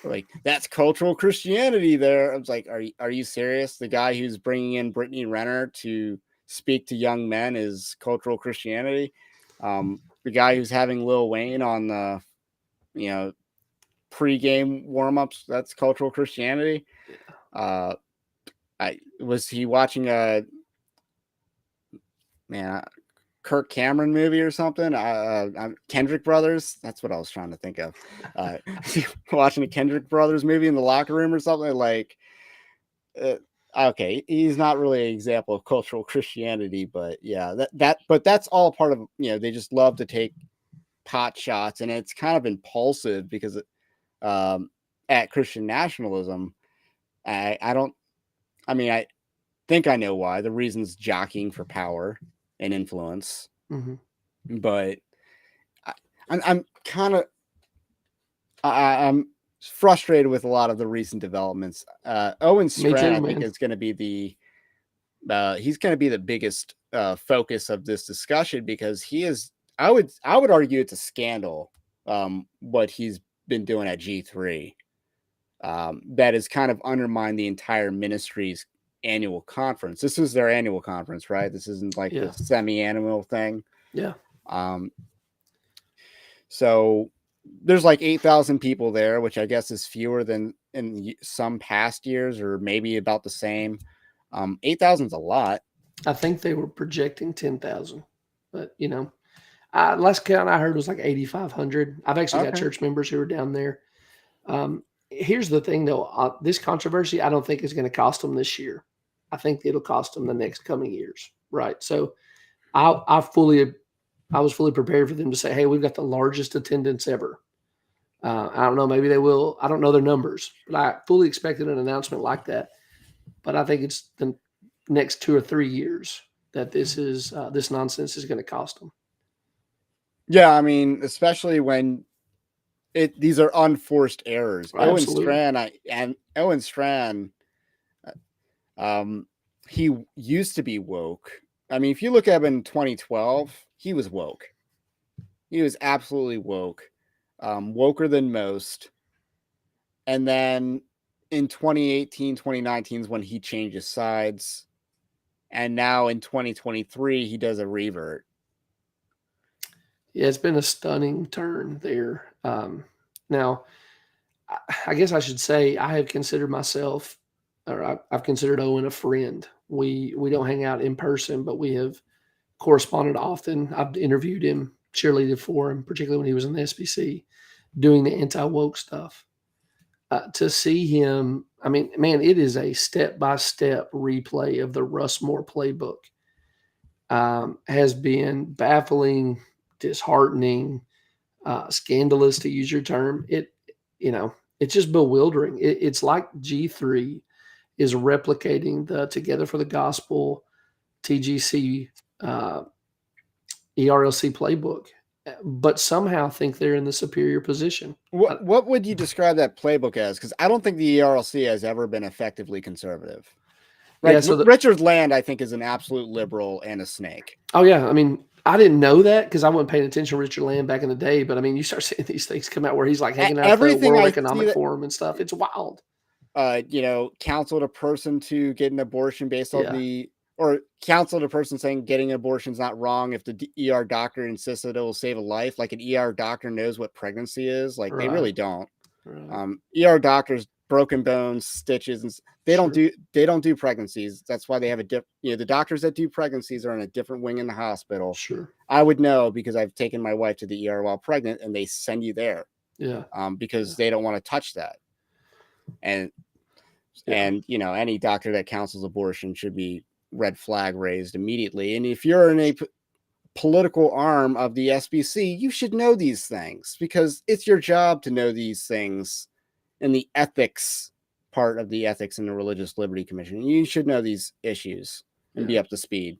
Like, that's cultural Christianity there. I was like, are you serious? The guy who's bringing in Brittany Renner to speak to young men is cultural Christianity. The guy who's having Lil Wayne on the, you know, pre-game warm-ups, that's cultural Christianity. Yeah. I was he watching a Kirk Cameron movie or something? Kendrick Brothers. That's what I was trying to think of. Watching a Kendrick Brothers movie in the locker room or something like. Okay, he's not really an example of cultural Christianity, but yeah, but that's all part of, they just love to take pot shots, and it's kind of impulsive because at Christian nationalism, I think I know why. The reason's jockeying for power and influence, but I'm kind of I'm frustrated with a lot of the recent developments. Owen Strachan, I think, is going to be he's going to be the biggest focus of this discussion, because he is. I would argue it's a scandal what he's been doing at G3. That has kind of undermined the entire ministry's annual conference. This is their annual conference, right? This isn't like the semi-annual thing. Yeah. So there's like 8,000 people there, which I guess is fewer than in some past years, or maybe about the same. 8,000 is a lot. I think they were projecting 10,000, but last count I heard was like 8,500. I've actually got church members who are down there. Here's the thing, though. This controversy, I don't think is going to cost them this year. I think it'll cost them the next coming years, right? So I was fully prepared for them to say, hey, we've got the largest attendance ever. I don't know, maybe they will. I don't know their numbers, but I fully expected an announcement like that. But I think it's the next 2 or 3 years that this nonsense is going to cost them. Yeah, I mean, especially when these are unforced errors. Owen Strachan, he used to be woke. I mean, if you look at him in 2012, he was woke. He was absolutely woke, woker than most. And then in 2018, 2019 is when he changes sides. And now in 2023, he does a revert. Yeah, it's been a stunning turn there. Now, I guess I should say I have considered myself, or I've considered Owen a friend. We don't hang out in person, but we have corresponded often. I've interviewed him, cheerleaded for him, particularly when he was in the SBC, doing the anti-woke stuff. To see him, I mean, man, it is a step-by-step replay of the Russmore playbook. Has been baffling, disheartening, scandalous, to use your term. It's just bewildering. It's like G3 is replicating the Together for the Gospel, TGC, ERLC playbook, but somehow think they're in the superior position. What would you describe that playbook as? Because I don't think the ERLC has ever been effectively conservative. Right. Yeah, so Richard Land, I think, is an absolute liberal and a snake. Oh, yeah. I mean, I didn't know that because I wasn't paying attention to Richard Land back in the day. But I mean, you start seeing these things come out where he's like hanging out at the World Economic Forum and stuff. It's wild. Counseled a person to get an abortion based on or counseled a person saying getting an abortion is not wrong if the ER doctor insists that it will save a life. Like, an ER doctor knows what pregnancy is. Like, they really don't. Right. ER doctors, broken bones, stitches, and they don't do pregnancies. That's why they have the doctors that do pregnancies are in a different wing in the hospital. Sure. I would know because I've taken my wife to the ER while pregnant, and they send you there. Yeah. Because they don't want to touch that. And any doctor that counsels abortion should be red flag raised immediately. And if you're in a political arm of the SBC, you should know these things, because it's your job to know these things in the ethics part of the Ethics and the Religious Liberty Commission. You should know these issues and be up to speed.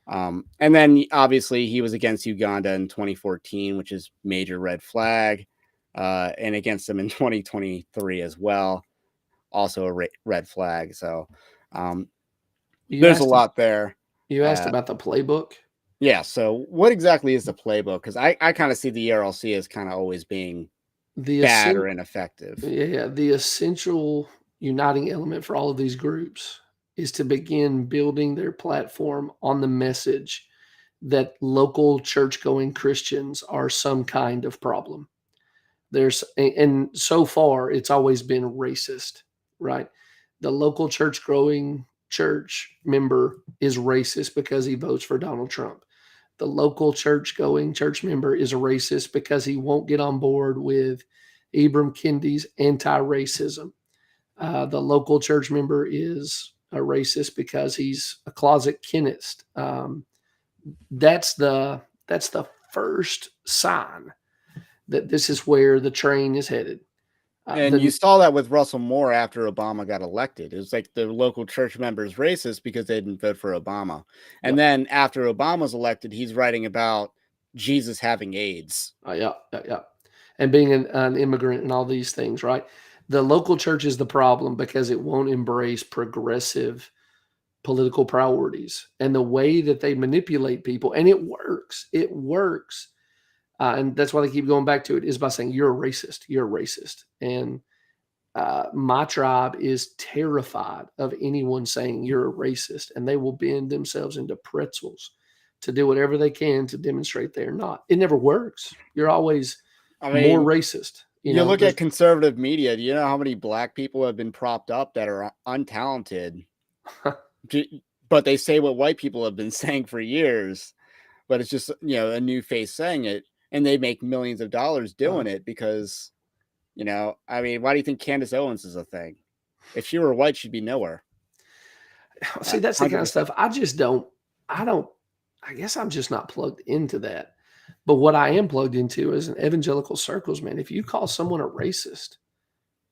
And then obviously he was against Uganda in 2014, which is major red flag, and against them in 2023 as well. Also a red flag. So there's a lot there. You asked about the playbook. Yeah. So what exactly is the playbook? Because I kind of see the ERLC as kind of always being The bad or essen ineffective. Yeah, the essential uniting element for all of these groups is to begin building their platform on the message that local church-going Christians are some kind of problem. And so far it's always been racist, right? The local church-growing church member is racist because he votes for Donald Trump. The local church-going church member is a racist because he won't get on board with Ibram Kendi's anti-racism. The local church member is a racist because he's a closet Kennist. That's the first sign that this is where the train is headed. And you saw that with Russell Moore after Obama got elected. It was like the local church members racist because they didn't vote for Obama. And then after Obama's elected, he's writing about Jesus having AIDS. Yeah. And being an immigrant and all these things, right? The local church is the problem because it won't embrace progressive political priorities and the way that they manipulate people. And it works. It works. And that's why they keep going back to it, is by saying, you're a racist. You're a racist. And my tribe is terrified of anyone saying you're a racist, and they will bend themselves into pretzels to do whatever they can to demonstrate they're not. It never works. You're always more racist. You look at conservative media. Do you know how many black people have been propped up that are untalented, but they say what white people have been saying for years, but it's just, a new face saying it, and they make millions of dollars doing it because, why do you think Candace Owens is a thing? If she were white, she'd be nowhere. See, that's the 100%. Kind of stuff I guess I'm just not plugged into that. But what I am plugged into is in evangelical circles, man. If you call someone a racist,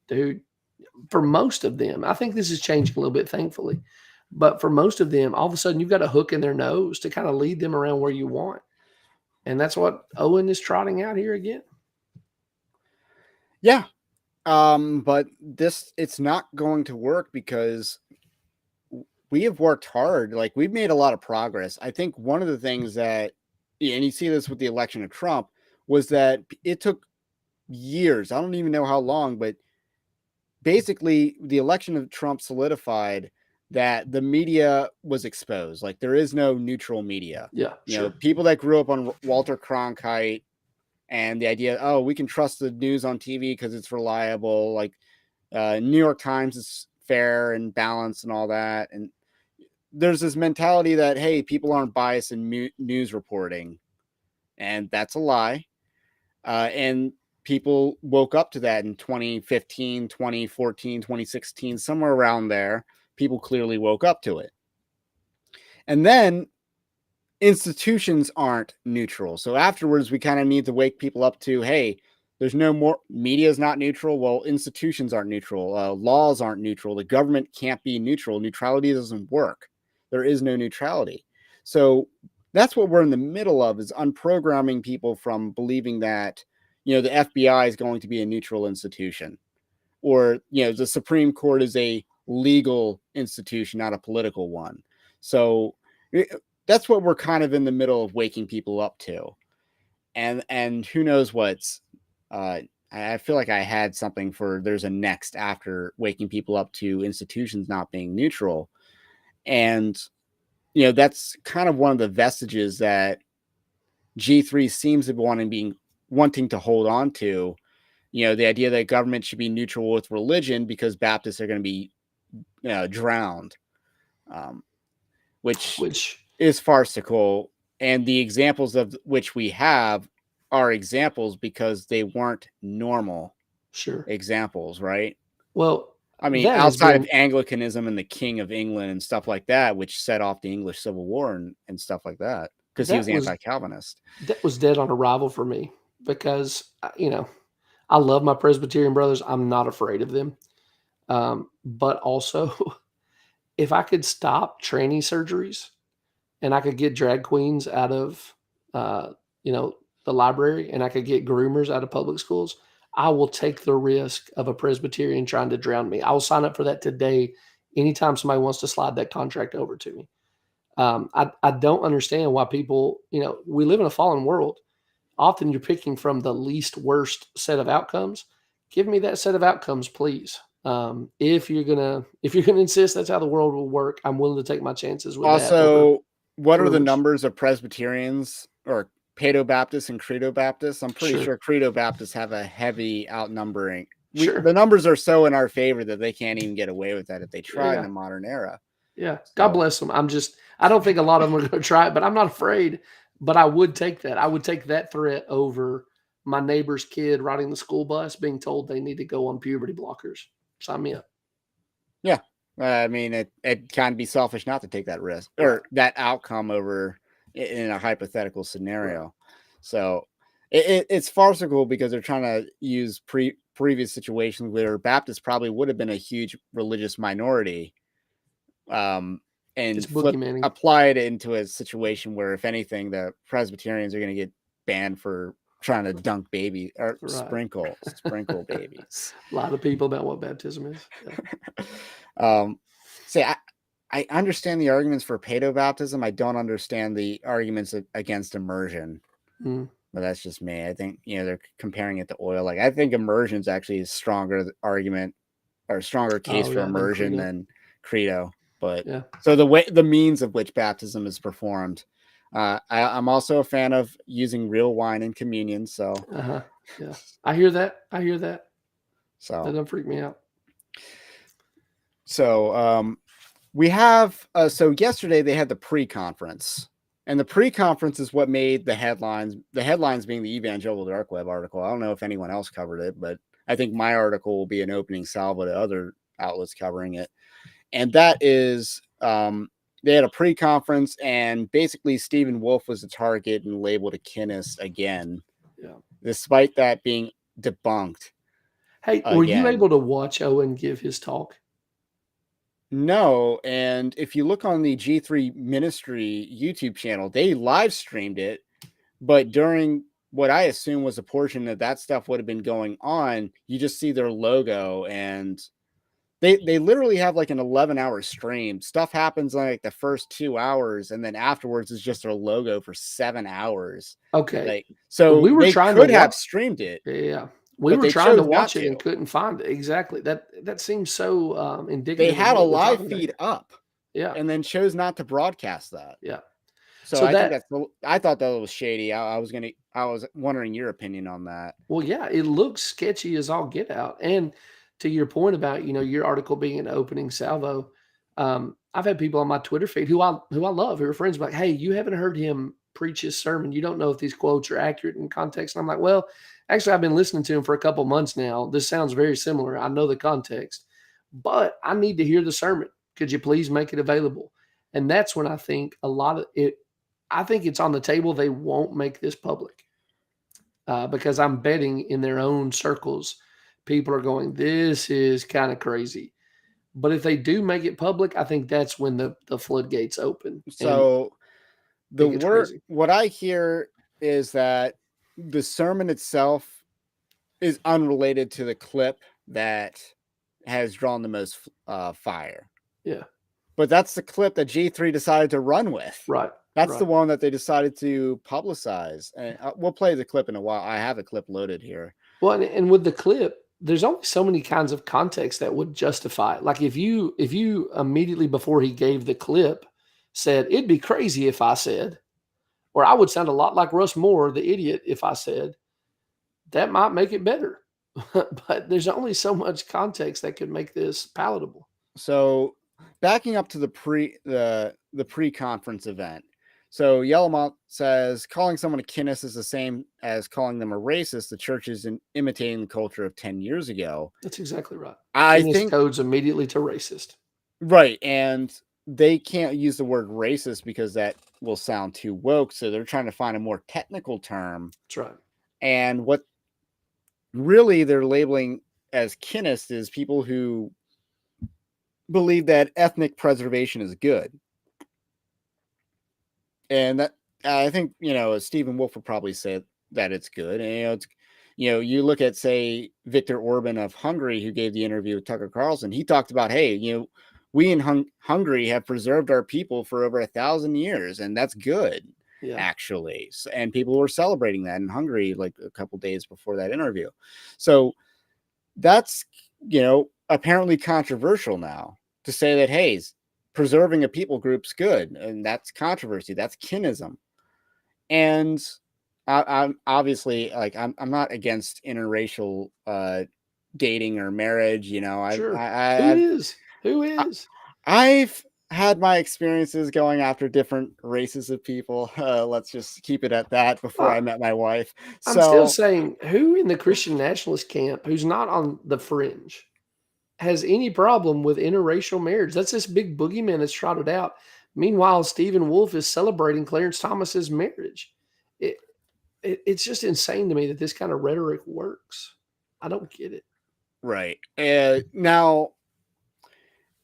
dude, for most of them, I think this is changing a little bit, thankfully. But for most of them, all of a sudden you've got a hook in their nose to kind of lead them around where you want. And that's what Owen is trotting out here again. Yeah. But it's not going to work because we have worked hard. Like, we've made a lot of progress. I think one of the things that, and you see this with the election of Trump, was that it took years. I don't even know how long, but basically the election of Trump solidified that the media was exposed. Like, there is no neutral media. Yeah, people that grew up on Walter Cronkite and the idea, we can trust the news on TV because it's reliable. Like, New York Times is fair and balanced and all that. And there's this mentality that, hey, people aren't biased in news reporting. And that's a lie. And people woke up to that in 2015, 2014, 2016, somewhere around there. People clearly woke up to it. And then institutions aren't neutral. So afterwards, we kind of need to wake people up to, hey, there's no more, media is not neutral. Well, institutions aren't neutral. Laws aren't neutral. The government can't be neutral. Neutrality doesn't work. There is no neutrality. So that's what we're in the middle of, is unprogramming people from believing that, the FBI is going to be a neutral institution, or, the Supreme Court is a legal institution, not a political one. So that's what we're kind of in the middle of waking people up to. And who knows what's, I feel like I had something there's a next after waking people up to institutions not being neutral. And, that's kind of one of the vestiges that G3 seems to be wanting to hold on to, the idea that government should be neutral with religion because Baptists are going to be drowned, which is farcical. And the examples of which we have are examples because they weren't normal examples, right? Well, I mean, outside of Anglicanism and the King of England and stuff like that, which set off the English Civil War and stuff like that, because he was anti-Calvinist. That was dead on arrival for me because, I love my Presbyterian brothers. I'm not afraid of them. But also, if I could stop tranny surgeries and I could get drag queens out of, the library, and I could get groomers out of public schools, I will take the risk of a Presbyterian trying to drown me. I will sign up for that today anytime somebody wants to slide that contract over to me. I don't understand why people, we live in a fallen world. often you're picking from the least worst set of outcomes. Give me that set of outcomes, please. If you're gonna insist that's how the world will work, I'm willing to take my chances with that. Also, what are the privilege. numbers of Presbyterians or Paedo Baptists and Credo Baptists? I'm pretty sure Credo Baptists have a heavy outnumbering. The numbers are so in our favor that they can't even get away with that if they try in the modern era. Yeah. God bless them. I don't think a lot of them are going to try it, but I'm not afraid. But I would take that. I would take that threat over my neighbor's kid riding the school bus being told they need to go on puberty blockers. Sign me up. Yeah. I mean, it can be selfish not to take that risk or that outcome over in a hypothetical scenario. Right. So it's farcical because they're trying to use previous situations where Baptists probably would have been a huge religious minority, and apply it into a situation where, if anything, the Presbyterians are going to get banned for trying to dunk babies or sprinkle babies. A lot of people about what baptism is. Yeah. See, I understand the arguments for paedobaptism. I don't understand the arguments against immersion. But that's just me. I think, they're comparing it to oil. Like, I think immersion is actually a stronger argument or stronger case for immersion than credo. But so the means of which baptism is performed. I'm also a fan of using real wine in communion. So yeah, I hear that. So that doesn't freak me out. So we have so yesterday they had the pre-conference, and the pre-conference is what made the headlines. The headlines being the Evangelical Dark Web article. I don't know if anyone else covered it, but I think my article will be an opening salvo to other outlets covering it. And that is, they had a pre-conference, and basically Stephen Wolfe was the target and labeled a kinist again, despite that being debunked. Hey, were you able to watch Owen give his talk? No, and if you look on the G3 Ministry YouTube channel, they live streamed it, but during what I assume was a portion of that stuff would have been going on, you just see their logo, and they literally have like an 11-hour stream. Stuff happens like the first 2 hours, and then afterwards is just their logo for 7 hours. Okay. So we were trying to have streamed it. Yeah. We were trying to watch it and couldn't find it. Exactly. That seems so indicative. They had a live feed up. Yeah. And then chose not to broadcast that. Yeah. So I thought that was shady. I was wondering your opinion on that. Well, yeah, it looks sketchy as all get out. And to your point about, your article being an opening salvo, I've had people on my Twitter feed who I love, who are friends, like, hey, you haven't heard him preach his sermon. You don't know if these quotes are accurate in context. And I'm like, well, actually, I've been listening to him for a couple months now. This sounds very similar. I know the context, but I need to hear the sermon. Could you please make it available? And that's when I think a lot of it, I think it's on the table. They won't make this public because I'm betting in their own circles, people are going, this is kind of crazy. But if they do make it public, I think that's when the floodgates open. So what I hear is that the sermon itself is unrelated to the clip that has drawn the most fire. Yeah. But that's the clip that G3 decided to run with. Right. That's the one that they decided to publicize. And we'll play the clip in a while. I have a clip loaded here. Well, and with the clip, there's only so many kinds of context that would justify it. Like if you immediately before he gave the clip said, it'd be crazy if I said, or I would sound a lot like Russ Moore, the idiot, if I said, that might make it better. But there's only so much context that could make this palatable. So backing up to the pre-conference event. So Yellowmont says calling someone a kinist is the same as calling them a racist. The church is imitating the culture of 10 years ago. That's exactly right. I think codes immediately to racist. Right. And they can't use the word racist because that will sound too woke. So they're trying to find a more technical term. That's right. And what really they're labeling as kinist is people who believe that ethnic preservation is good. And that I think, Stephen Wolfe would probably say that it's good. And, you look at, say, Viktor Orban of Hungary, who gave the interview with Tucker Carlson. He talked about, hey, we in Hungary have preserved our people for over 1,000 years, and that's good. Yeah. actually. And people were celebrating that in Hungary like a couple days before that interview. So that's, apparently controversial now to say that, hey, preserving a people group's good, and that's controversy. That's kinism. And I'm obviously, like, I'm not against interracial dating or marriage. Sure. Who is? Who I- is? I've had my experiences going after different races of people. Let's just keep it at that before I Well, met my wife. I'm still So, saying who in the Christian nationalist camp who's not on the fringe has any problem with interracial marriage? That's this big boogeyman that's trotted out. Meanwhile, Stephen Wolfe is celebrating Clarence Thomas's marriage. It, it's just insane to me that this kind of rhetoric works. I don't get it. right. Now,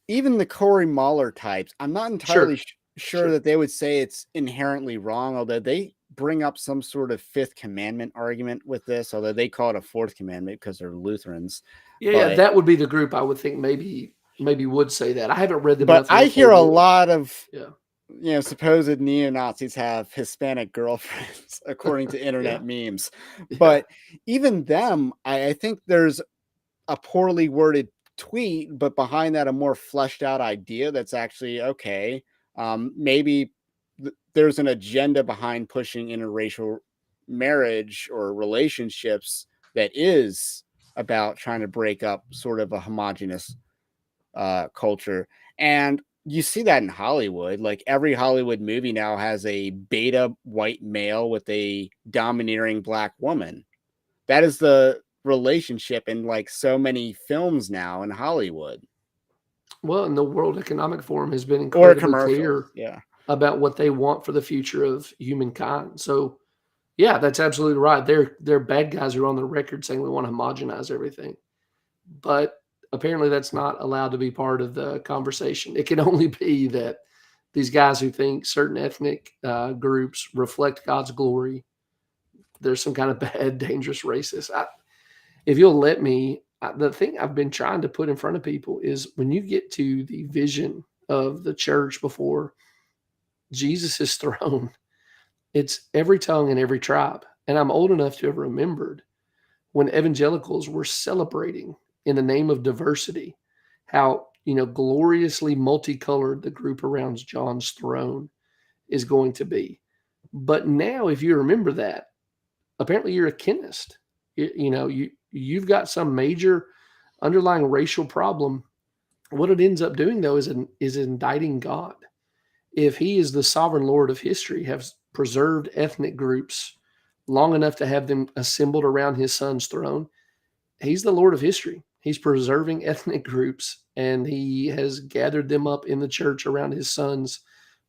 even the Corey Mahler types, I'm not entirely Sure. sure Sure. that they would say it's inherently wrong, although they bring up some sort of fifth commandment argument with this, although they call it a fourth commandment because they're Lutherans. Yeah, But that would be the group I would think maybe would say that. I haven't read them but enough to know I if they hear a would. lot of Yeah. supposed neo-Nazis have Hispanic girlfriends, according to Yeah. internet memes. Yeah. But even them, I think there's a poorly worded tweet, but behind that, a more fleshed out idea that's actually okay. Maybe there's an agenda behind pushing interracial marriage or relationships that is about trying to break up sort of a homogenous culture. And you see that in Hollywood. Like every Hollywood movie now has a beta white male with a domineering black woman. That is the relationship in like so many films now in Hollywood Well, and the World Economic Forum has been or incredibly commercials. clear Yeah. about what they want for the future of humankind. So, yeah, that's absolutely right. They're bad guys who are on the record saying we want to homogenize everything. But apparently that's not allowed to be part of the conversation. It can only be that these guys who think certain ethnic groups reflect God's glory, there's some kind of bad, dangerous racist. If you'll let me, the thing I've been trying to put in front of people is when you get to the vision of the church before Jesus' throne, it's every tongue and every tribe. And I'm old enough to have remembered when evangelicals were celebrating in the name of diversity how, gloriously multicolored the group around John's throne is going to be. But now, if you remember that, apparently you're a kinist. You've got some major underlying racial problem. What it ends up doing though is indicting God. If he is the sovereign Lord of history, has preserved ethnic groups long enough to have them assembled around his son's throne, he's the Lord of history. He's preserving ethnic groups and he has gathered them up in the church around his son's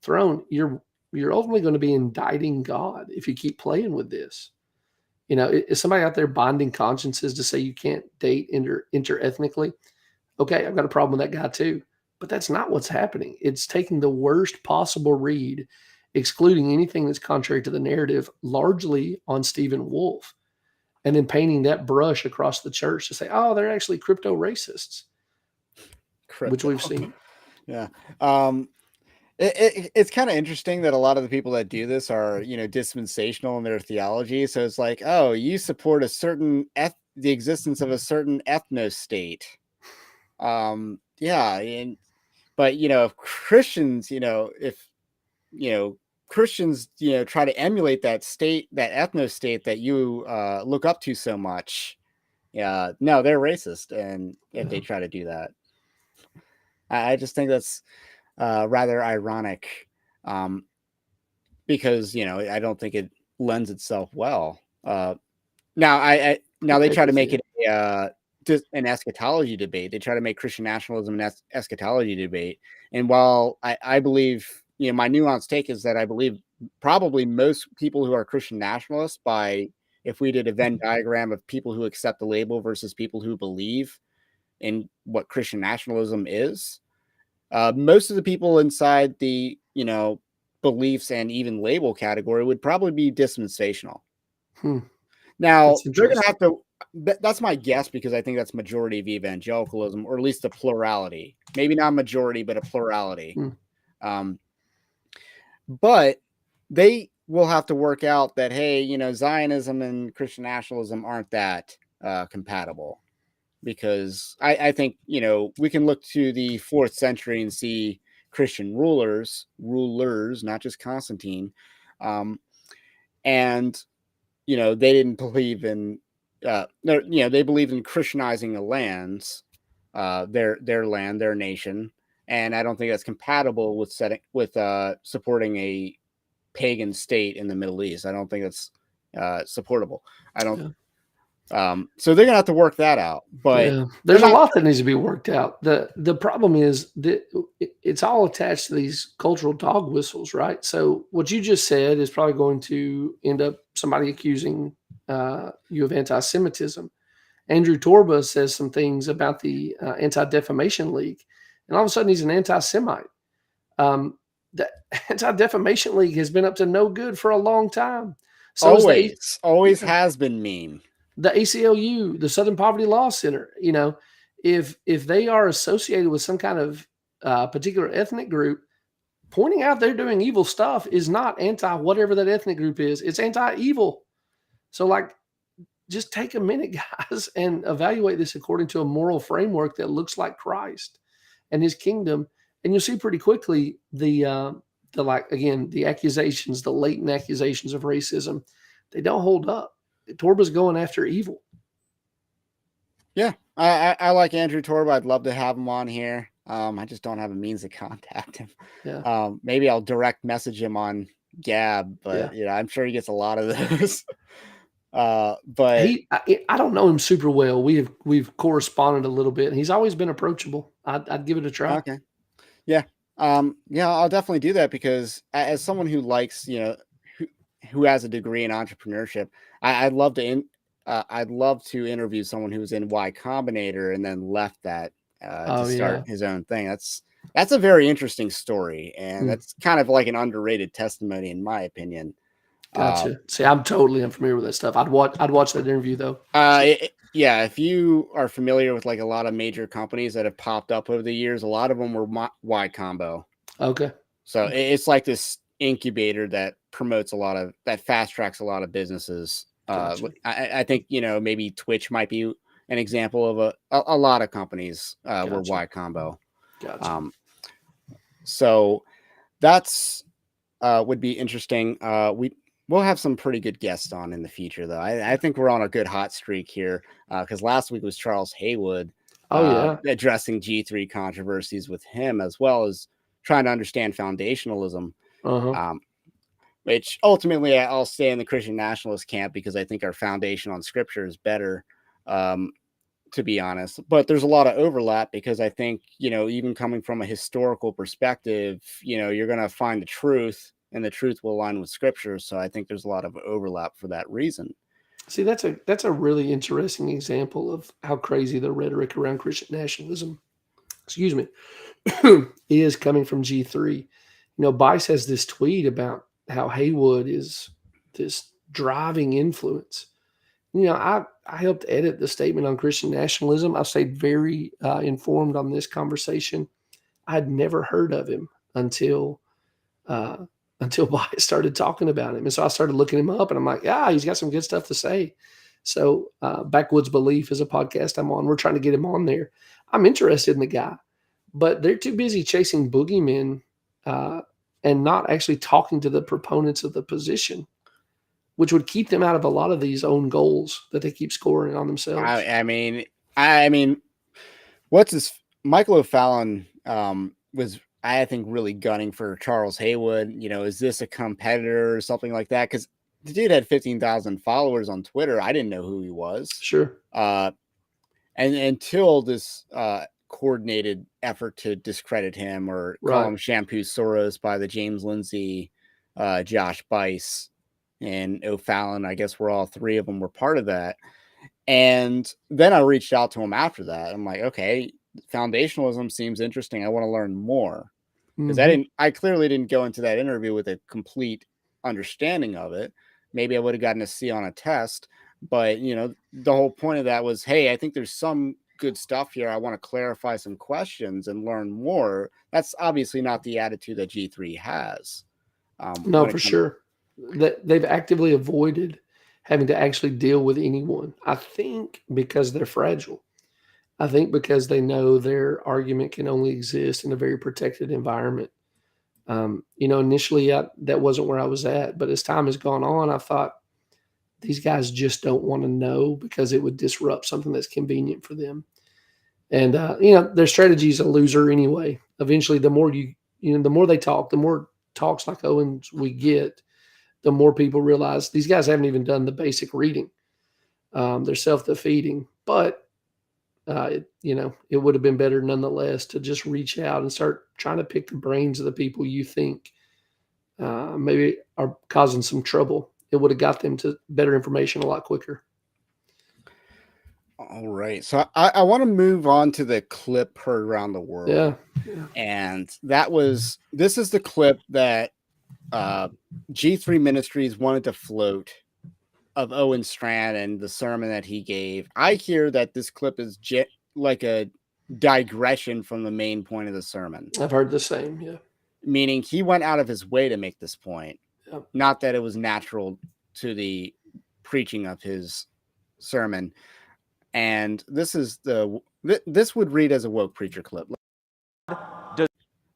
throne. You're ultimately going to be indicting God if you keep playing with this. Is somebody out there binding consciences to say you can't date interethnically? Okay, I've got a problem with that guy too. But that's not what's happening. It's taking the worst possible read, excluding anything that's contrary to the narrative, largely on Stephen Wolfe, and then painting that brush across the church to say, oh, they're actually crypto racists, which Crypto. we've seen. Yeah. It's kind of interesting that a lot of the people that do this are, dispensational in their theology. So it's like, oh, you support the existence of a certain ethno state. Yeah. But, if Christians, if, Christians, try to emulate that state, that ethno state that you look up to so much. Yeah, no, they're racist. And if they Yeah. try to do that, I just think that's rather ironic, um, because I don't think it lends itself well. Now they Okay, try to just make yeah. it just an eschatology debate. They try to make Christian nationalism an eschatology debate. And while I believe, my nuanced take is that I believe probably most people who are Christian nationalists, by if we did a Venn diagram of people who accept the label versus people who believe in what Christian nationalism is, most of the people inside the beliefs and even label category would probably be dispensational. Hmm, Now that's they're going to interesting. have to. That's my guess because I think that's majority of evangelicalism, or at least a plurality. Maybe not majority, but a plurality. Hmm, Um, but they we'll have to work out that, hey, Zionism and Christian nationalism aren't that compatible. Because I think, we can look to the 4th century and see Christian rulers, not just Constantine. And, they didn't believe in, they believed in Christianizing the lands, their land, their nation. And I don't think that's compatible with supporting a pagan state in the Middle East. I don't think that's supportable. I don't. Yeah. So they're gonna have to work that out. But yeah, there's a lot that needs to be worked out. The problem is that it's all attached to these cultural dog whistles, right? So what you just said is probably going to end up somebody accusing you of anti-Semitism. Andrew Torba says some things about the Anti-Defamation League, and all of a sudden he's an anti-Semite. The Anti-Defamation League has been up to no good for a long time. So always has been mean. The ACLU, the Southern Poverty Law Center, if they are associated with some kind of particular ethnic group, pointing out they're doing evil stuff is not anti whatever that ethnic group is. It's anti-evil. So, just take a minute, guys, and evaluate this according to a moral framework that looks like Christ and His kingdom, and you'll see pretty quickly the accusations, the latent accusations of racism, they don't hold up. Torba's going after evil. Yeah, I like Andrew Torba. I'd love to have him on here. I just don't have a means to contact him. Yeah. Maybe I'll direct message him on Gab, but I'm sure he gets a lot of those. But I don't know him super well. We've corresponded a little bit, and he's always been approachable. I'd give it a try. Okay. Yeah. I'll definitely do that, because as someone who likes, who has a degree in entrepreneurship, I'd love to interview someone who was in Y Combinator and then left that to start his own thing. That's a very interesting story, and that's kind of like an underrated testimony, in my opinion. Gotcha. See, I'm totally unfamiliar with that stuff. I'd watch that interview though. If you are familiar with like a lot of major companies that have popped up over the years, a lot of them were Y Combo. Okay. So it's like this incubator that promotes that fast tracks a lot of businesses. Gotcha. I think, maybe Twitch might be an example of a lot of companies were Y Combo. Gotcha. So that's would be interesting. We'll have some pretty good guests on in the future, though. I think we're on a good hot streak here, because last week was Charles Haywood. Addressing G3 controversies with him, as well as trying to understand foundationalism, which ultimately I'll stay in the Christian nationalist camp, because I think our foundation on Scripture is better, to be honest. But there's a lot of overlap, because I think, even coming from a historical perspective, you're going to find the truth, and the truth will align with Scripture. So I think there's a lot of overlap for that reason. See, that's a really interesting example of how crazy the rhetoric around Christian nationalism, is coming from G3. Bice has this tweet about how Haywood is this driving influence. I helped edit the statement on Christian nationalism. I stayed very informed on this conversation. I'd never heard of him until Bice started talking about him. And so I started looking him up, and I'm like, he's got some good stuff to say. So Backwoods Belief is a podcast I'm on. We're trying to get him on there. I'm interested in the guy, but they're too busy chasing boogeymen and not actually talking to the proponents of the position, which would keep them out of a lot of these own goals that they keep scoring on themselves. I mean, Michael O'Fallon was, I think, really gunning for Charles Haywood. Is this a competitor or something like that? Because the dude had 15,000 followers on Twitter. I didn't know who he was. Sure. And until this coordinated effort to discredit him or call him Shampoo Soros by the James Lindsay, Josh Bice, and O'Fallon, I guess all three of them were part of that. And then I reached out to him after that. I'm like, okay, foundationalism seems interesting. I want to learn more, because I clearly didn't go into that interview with a complete understanding of it. Maybe I would have gotten a C on a test, but the whole point of that was, hey, I think there's some good stuff here. I want to clarify some questions and learn more. That's obviously not the attitude that G3 has. No, for sure. that they've actively avoided having to actually deal with anyone. I think because they're fragile. I think because they know their argument can only exist in a very protected environment. Initially that wasn't where I was at, but as time has gone on, I thought these guys just don't want to know because it would disrupt something that's convenient for them. And their strategy is a loser anyway. Eventually, the more the more they talk, the more talks like Owen's we get, the more people realize these guys haven't even done the basic reading. They're self-defeating, but it would have been better nonetheless to just reach out and start trying to pick the brains of the people you think maybe are causing some trouble. It would have got them to better information a lot quicker. All right. So I want to move on to the clip heard around the world. Yeah. And this is the clip that G3 Ministries wanted to float of Owen Strachan and the sermon that he gave. I hear that this clip is like a digression from the main point of the sermon. I've heard the same, yeah. Meaning he went out of his way to make this point. Yep. Not that it was natural to the preaching of his sermon. And this would read as a woke preacher clip.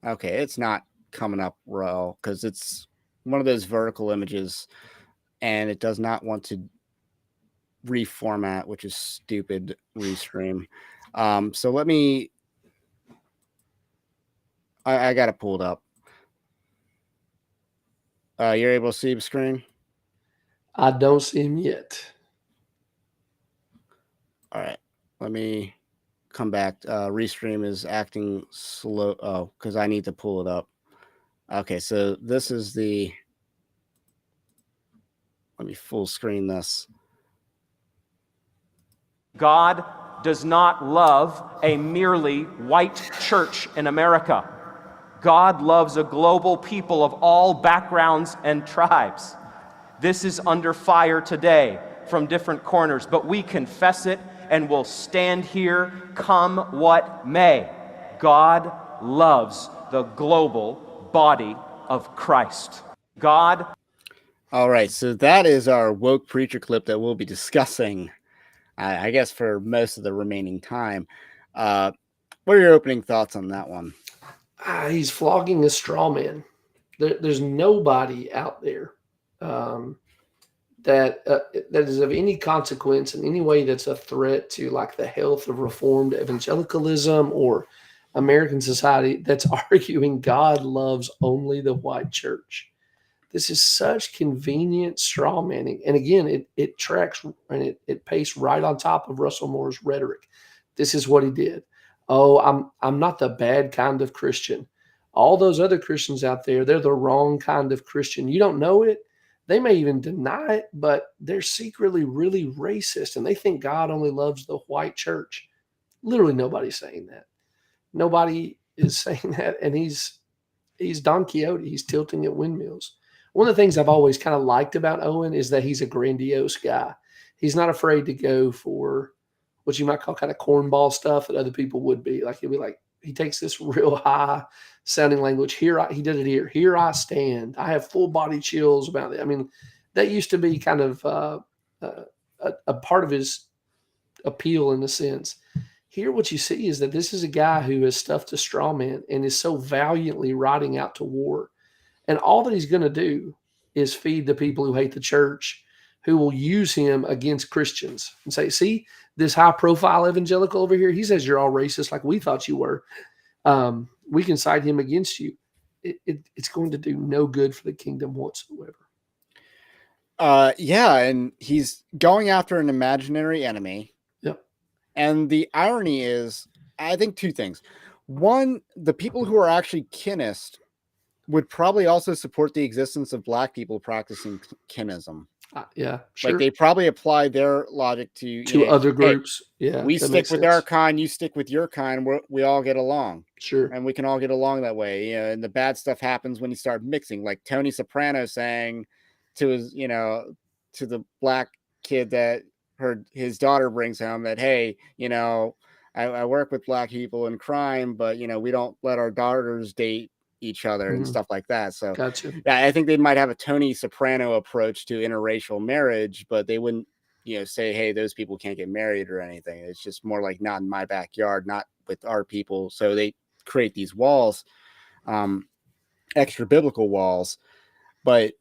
Okay, it's not coming up well because it's one of those vertical images and it does not want to reformat, which is stupid. Restream. So let me, I got to pull it up. You're able to see the screen? I don't see him yet. All right, let me come back. Restream is acting slow. Oh, because I need to pull it up. Okay, so this is let me full screen this. God does not love a merely white church in America. God loves a global people of all backgrounds and tribes. This is under fire today from different corners, but we confess it and will stand here come what may. God loves the global body of Christ. God. All right, so that is our woke preacher clip that we'll be discussing, I guess, for most of the remaining time. What are your opening thoughts on that one? He's flogging a straw man. There's nobody out there that is of any consequence in any way that's a threat to like the health of Reformed evangelicalism or American society that's arguing God loves only the white church. This is such convenient straw manning. And again, it tracks and it pastes right on top of Russell Moore's rhetoric. This is what he did. Oh, I'm not the bad kind of Christian. All those other Christians out there, they're the wrong kind of Christian. You don't know it. They may even deny it, but they're secretly really racist and they think God only loves the white church. Literally nobody's saying that. Nobody is saying that. And he's Don Quixote. He's tilting at windmills. One of the things I've always kind of liked about Owen is that he's a grandiose guy. He's not afraid to go for what you might call kind of cornball stuff that other people would be. Like he'll be like, he takes this real high sounding language. He did it here. Here I stand. I have full body chills about it. I mean, that used to be kind of a part of his appeal in a sense. Here, what you see is that this is a guy who has stuffed a straw man and is so valiantly riding out to war. And all that he's going to do is feed the people who hate the church, who will use him against Christians and say, see, this high profile evangelical over here, he says you're all racist like we thought you were. We can cite him against you. It's going to do no good for the kingdom whatsoever. Yeah, and he's going after an imaginary enemy. Yep. And the irony is, I think two things. One, the people who are actually kinist would probably also support the existence of black people practicing kinism. Yeah, sure. Like they probably apply their logic to other groups. Hey, yeah, we stick with our kind, you stick with your kind. We all get along. Sure, and we can all get along that way. And the bad stuff happens when you start mixing. Like Tony Soprano saying to his, to the black kid that his daughter brings home that, hey, I work with black people in crime, but we don't let our daughters date each other and stuff like that. So Gotcha. yeah, I think they might have a Tony Soprano approach to interracial marriage, but they wouldn't, say, hey, those people can't get married or anything. It's just more like not in my backyard, not with our people. So they create these walls, extra biblical walls, but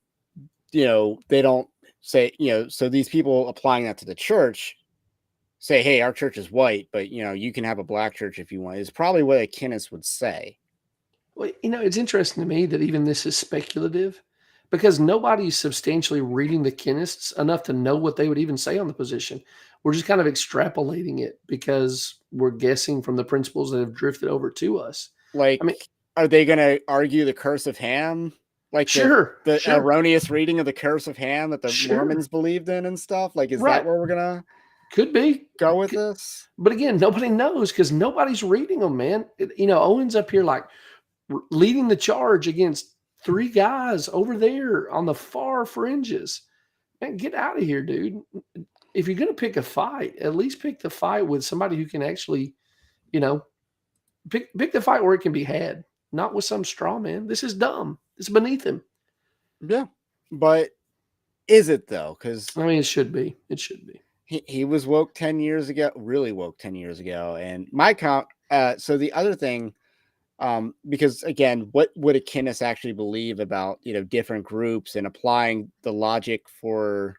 they don't say, so these people applying that to the church say, hey, our church is white, but you can have a black church if you want, is probably what a Kenneth would say. Well, it's interesting to me that even this is speculative because nobody's substantially reading the Kenists enough to know what they would even say on the position. We're just kind of extrapolating it because we're guessing from the principles that have drifted over to us. Like, I mean, are they going to argue the curse of Ham? Like sure, the erroneous reading of the curse of Ham that the Mormons believed in and stuff? Like, is that where we're going to could be go with this? But again, nobody knows because nobody's reading them, man. Owen's up here like leading the charge against 3 guys over there on the far fringes. Man, get out of here, dude. If you're going to pick a fight, at least pick the fight with somebody who can actually, pick the fight where it can be had, not with some straw man. This is dumb. It's beneath him. Yeah. But is it though? Because it should be. It should be. He was woke 10 years ago, really woke 10 years ago. And my count. So the other thing, because again, what would a Kenneth actually believe about, different groups and applying the logic for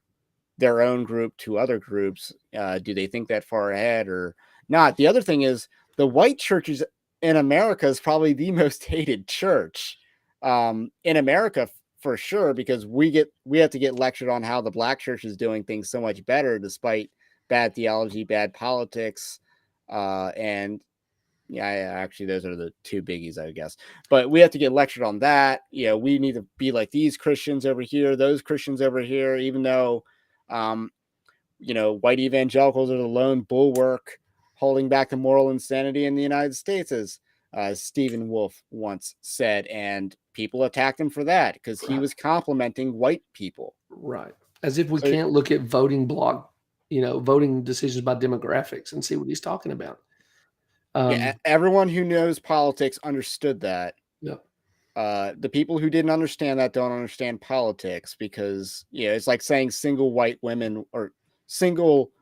their own group to other groups? Do they think that far ahead or not? The other thing is the white churches in America is probably the most hated church in America for sure, because we have to get lectured on how the black church is doing things so much better despite bad theology, bad politics, and yeah, actually, those are the 2 biggies, I guess. But we have to get lectured on that. We need to be like these Christians over here, those Christians over here, even though, white evangelicals are the lone bulwark holding back the moral insanity in the United States, as Stephen Wolfe once said. And people attacked him for that because he was complimenting white people. Right. As if we can't look at voting decisions by demographics and see what he's talking about. Everyone who knows politics understood that. Yeah. The people who didn't understand that don't understand politics because it's like saying single white women or single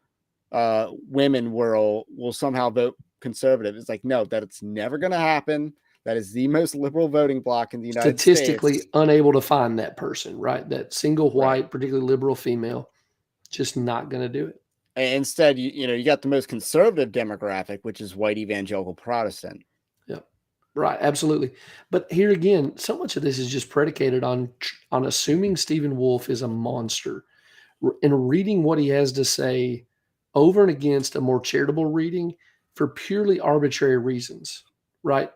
women will somehow vote conservative. It's like, no, that it's never going to happen. That is the most liberal voting bloc in the United States. Statistically unable to find that person, right? That single white, particularly liberal female, just not going to do it. Instead, you got the most conservative demographic, which is white evangelical Protestant. Yeah, right. Absolutely. But here again, so much of this is just predicated on assuming Stephen Wolfe is a monster and reading what he has to say over and against a more charitable reading for purely arbitrary reasons, right?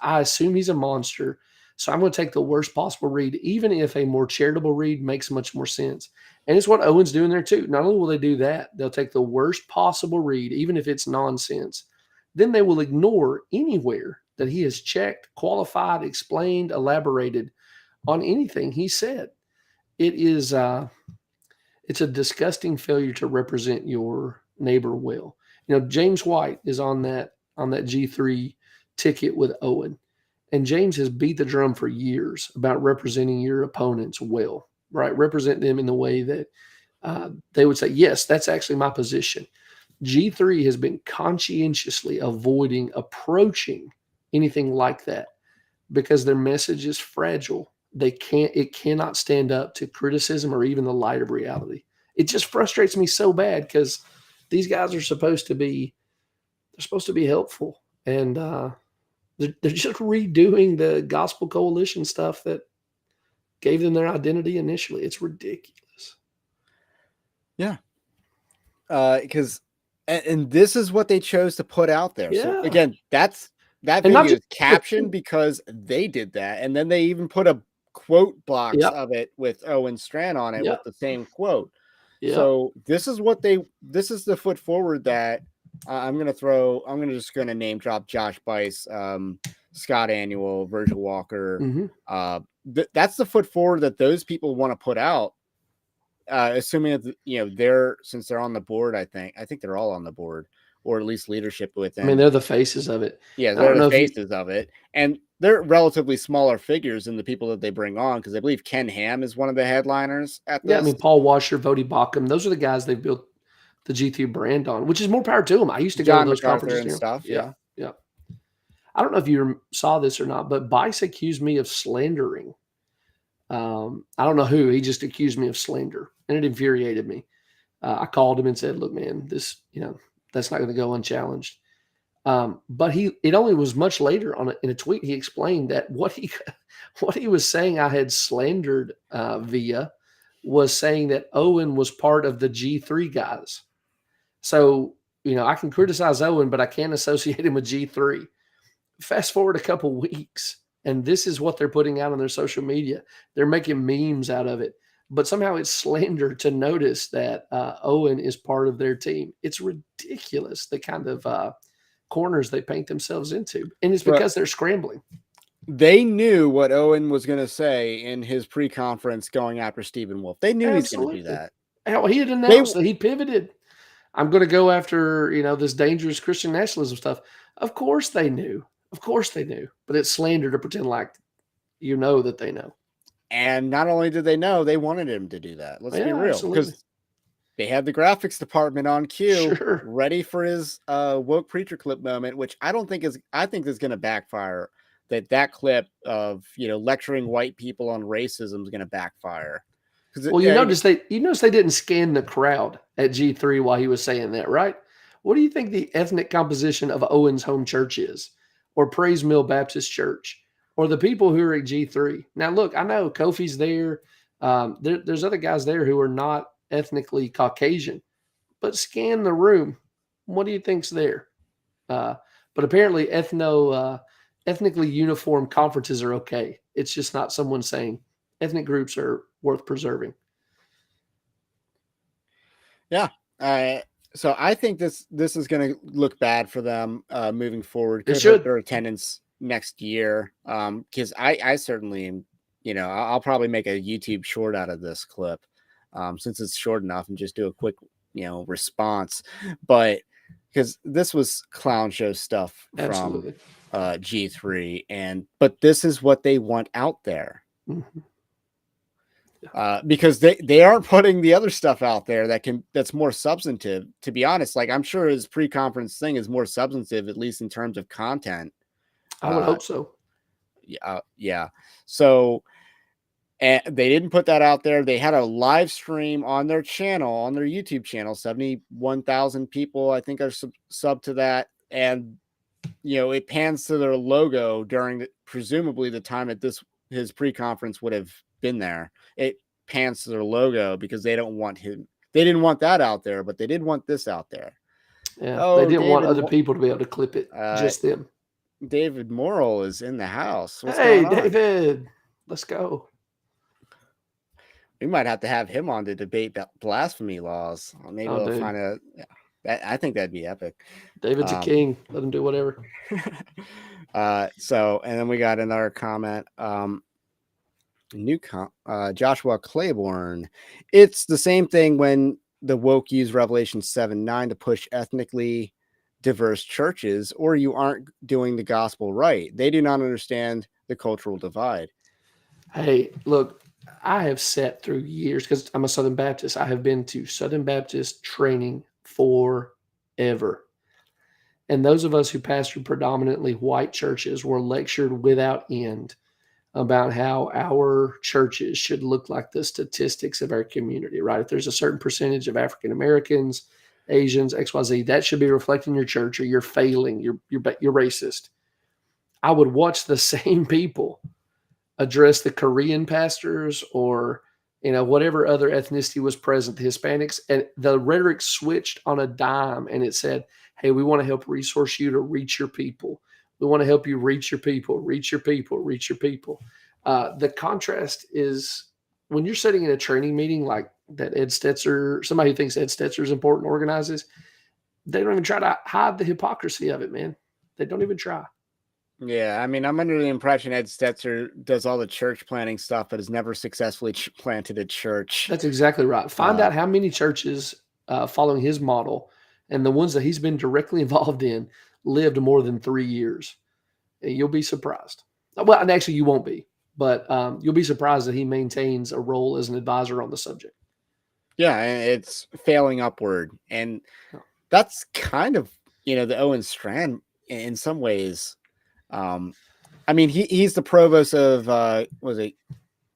I assume he's a monster. So I'm going to take the worst possible read, even if a more charitable read makes much more sense. And it's what Owen's doing there too. Not only will they do that, they'll take the worst possible read, even if it's nonsense. Then they will ignore anywhere that he has checked, qualified, explained, elaborated on anything he said. It is it's a disgusting failure to represent your neighbor well. James White is on that G3 ticket with Owen. And James has beat the drum for years about representing your opponents well, right? Represent them in the way that they would say, yes, that's actually my position. G3 has been conscientiously avoiding approaching anything like that because their message is fragile. It cannot stand up to criticism or even the light of reality. It just frustrates me so bad because these guys are supposed to be helpful. And they're just redoing the Gospel Coalition stuff that gave them their identity initially. It's ridiculous. Yeah. Because and this is what they chose to put out there. Yeah. So again, that video is captioned because they did that. And then they even put a quote box of it with Owen Strachan on it with the same quote. Yep. So this is the foot forward that I'm going to name drop Josh Bice, Scott Annual, Virgil Walker. Mm-hmm. That's the foot forward that those people want to put out. Assuming that, since they're on the board, I think they're all on the board, or at least leadership with them. I mean, they're the faces of it. Yeah, they're the faces of it. And they're relatively smaller figures than the people that they bring on, because I believe Ken Ham is one of the headliners at Yeah, I this. mean, Paul Washer, Vody Baucham, those are the guys they've built the G3 brand on, which is more power to them. I used to go to John those MacArthur conferences. and stuff. Yeah, yeah. I don't know if you saw this or not, but Bice accused me of slandering. I don't know who. He just accused me of slander, and it infuriated me. I called him and said, "Look, man, this, that's not going to go unchallenged." But it only was much later in a tweet, he explained that what he was saying I had slandered via was saying that Owen was part of the G3 guys. So, I can criticize Owen, but I can't associate him with G3. Fast forward a couple weeks, and this is what they're putting out on their social media. They're making memes out of it, but somehow it's slander to notice that Owen is part of their team. It's ridiculous, the kind of corners they paint themselves into, and it's because they're scrambling. They knew what Owen was going to say in his pre-conference going after Stephen Wolf. They knew he's going to do that. Hell, he had announced that he pivoted. I'm going to go after, this dangerous Christian nationalism stuff. Of course they knew. Of course they knew. But it's slander to pretend like that they know. And not only did they know, they wanted him to do that. Let's be real. Because they had the graphics department on cue, ready for his woke preacher clip moment, which I think is going to backfire. That clip of lecturing white people on racism is going to backfire. Well, you notice they didn't scan the crowd at G3 while he was saying that, right? What do you think the ethnic composition of Owen's home church is, or Praise Mill Baptist Church, or the people who are at G3? Now, look, I know Kofi's there. There's other guys there who are not ethnically Caucasian, but scan the room. What do you think's there? But apparently, ethnically uniform conferences are okay. It's just not someone saying ethnic groups are worth preserving. Yeah. So I think this is going to look bad for them moving forward. It should. Their attendance next year. Because I certainly am, I'll probably make a YouTube short out of this clip since it's short enough and just do a quick, response. But because this was clown show stuff from G3, but this is what they want out there. Mm-hmm. Because they aren't putting the other stuff out there that's more substantive. To be honest, like I'm sure his pre-conference thing is more substantive, at least in terms of content. I would hope so. Yeah. So, and they didn't put that out there. They had a live stream on their channel, on their YouTube channel. 71,000 people, I think, are sub to that, and it pans to their logo during presumably the time that his pre-conference would have been there. It pans to their logo because they don't want him. They didn't want that out there, but they did want this out there. Yeah, they didn't want other people to be able to clip it. Just them. David Morrill is in the house. What's hey, going on? David, let's go. We might have to have him on to debate blasphemy laws. Maybe we'll find a. I think that'd be epic. David's a king. Let him do whatever. So, and then we got another comment. Joshua Claiborne. It's the same thing when the woke use Revelation 7:9 to push ethnically diverse churches, or you aren't doing the gospel right. They do not understand the cultural divide. Hey, look, I have sat through years because I'm a Southern Baptist. I have been to Southern Baptist training forever. And those of us who pastored predominantly white churches were lectured without end about how our churches should look like the statistics of our community, right? If there's a certain percentage of African Americans, Asians, XYZ, that should be reflected in your church, or you're failing, you're racist. I would watch the same people address the Korean pastors or whatever other ethnicity was present, the Hispanics, and the rhetoric switched on a dime, and it said, hey, we want to help resource you to reach your people. We want to help you reach your people, reach your people, reach your people. The contrast is when you're sitting in a training meeting like that Ed Stetzer, somebody who thinks Ed Stetzer is important, organizes, they don't even try to hide the hypocrisy of it, man. They don't even try. Yeah, I mean, I'm under the impression Ed Stetzer does all the church planting stuff, but has never successfully planted a church. That's exactly right. Find out how many churches following his model, and the ones that he's been directly involved in, lived more than 3 years. You'll be surprised. Well, and actually, you won't be, but you'll be surprised that he maintains a role as an advisor on the subject. Yeah, and it's failing upward, and that's kind of the Owen Strand in some ways. I mean, he's the provost of was it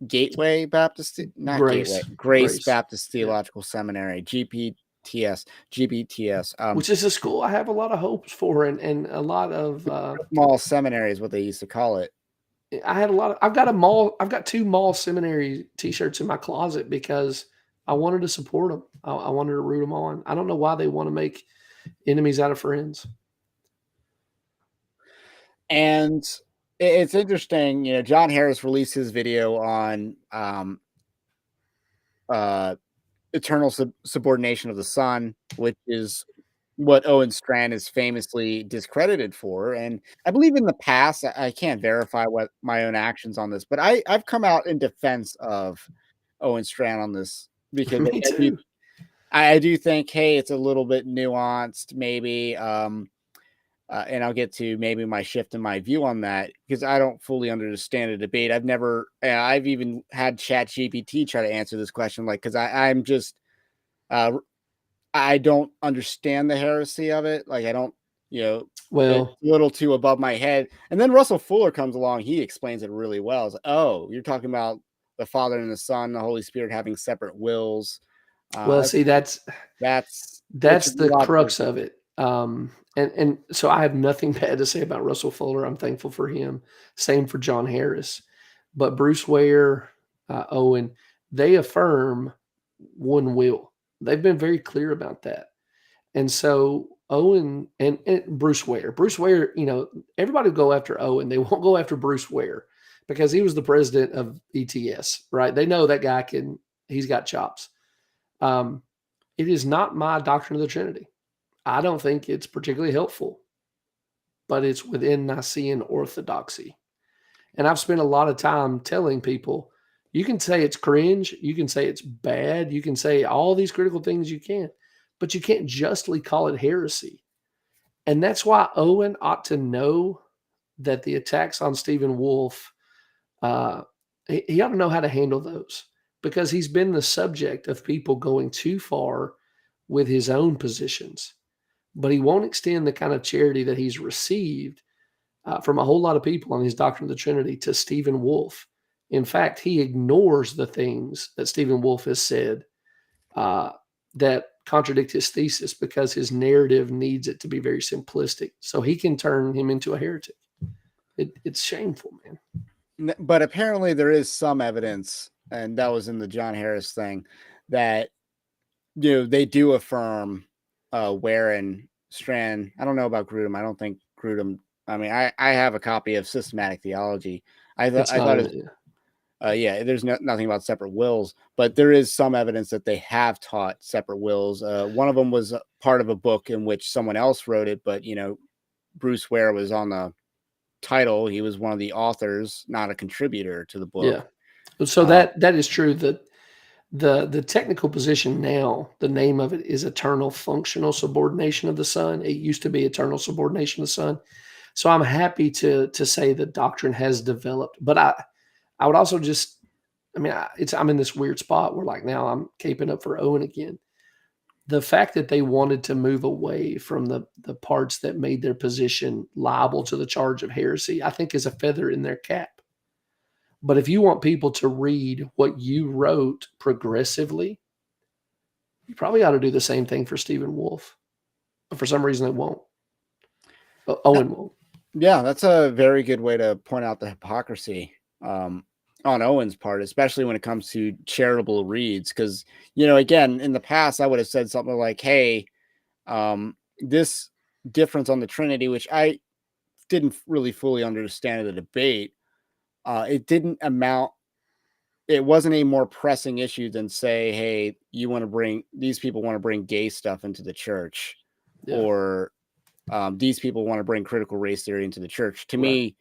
Gateway Baptist, not Gateway, Grace Grace, Baptist Theological Seminary, GBTS. which is a school I have a lot of hopes for, and a lot of Small seminary is what they used to call it. I've got 2 mall seminary t-shirts in my closet because I wanted to support them. I wanted to root them on. I don't know why they want to make enemies out of friends. And it's interesting, John Harris released his video on eternal subordination of the Son, which is what Owen Strand is famously discredited for. And I believe in the past, I can't verify what my own actions on this, but I've come out in defense of Owen Strand on this because Me too. I do think, hey, it's a little bit nuanced, maybe. And I'll get to maybe my shift in my view on that because I don't fully understand a debate. I've even had ChatGPT try to answer this question, like, because I'm just, I don't understand the heresy of it. Like, I don't, it's a little too above my head. And then Russell Fuller comes along. He explains it really well. It's like, oh, you're talking about the Father and the Son, the Holy Spirit having separate wills. See, that's the crux of it. And so I have nothing bad to say about Russell Fuller. I'm thankful for him. Same for John Harris. But Bruce Ware, Owen, they affirm one will. They've been very clear about that. And so Owen and Bruce Ware, everybody will go after Owen. They won't go after Bruce Ware because he was the president of ETS, right? They know that guy he's got chops. It is not my doctrine of the Trinity. I don't think it's particularly helpful, but it's within Nicene orthodoxy. And I've spent a lot of time telling people, you can say it's cringe, you can say it's bad, you can say all these critical things you can, but you can't justly call it heresy. And that's why Owen ought to know that the attacks on Stephen Wolfe, he ought to know how to handle those because he's been the subject of people going too far with his own positions. But he won't extend the kind of charity that he's received from a whole lot of people on his doctrine of the Trinity to Stephen Wolfe. In fact, he ignores the things that Stephen Wolfe has said that contradict his thesis because his narrative needs it to be very simplistic. So he can turn him into a heretic. It's shameful, man. But apparently there is some evidence, and that was in the John Harris thing, that they do affirm Ware and Strand. I don't know about Grudem. I don't think Grudem. I mean, I have a copy of Systematic Theology. I thought there's nothing about separate wills, but there is some evidence that they have taught separate wills. One of them was part of a book in which someone else wrote it, but Bruce Ware was on the title. He was one of the authors, not a contributor to the book. Yeah. So that is true. That the technical position now, the name of it is eternal functional subordination of the Son. It used to be eternal subordination of the Son. So I'm happy to say the doctrine has developed, but I would also I'm in this weird spot where like now I'm caping up for Owen again. The fact that they wanted to move away from the parts that made their position liable to the charge of heresy, I think is a feather in their cap. But if you want people to read what you wrote progressively, you probably ought to do the same thing for Stephen Wolfe. But for some reason, it won't. Owen won't. Yeah, that's a very good way to point out the hypocrisy on Owen's part, especially when it comes to charitable reads. Because, again, in the past, I would have said something like, hey, this difference on the Trinity, which I didn't really fully understand in the debate, it wasn't a more pressing issue than say, hey, these people want to bring gay stuff into the church, or these people want to bring critical race theory into the church. To me,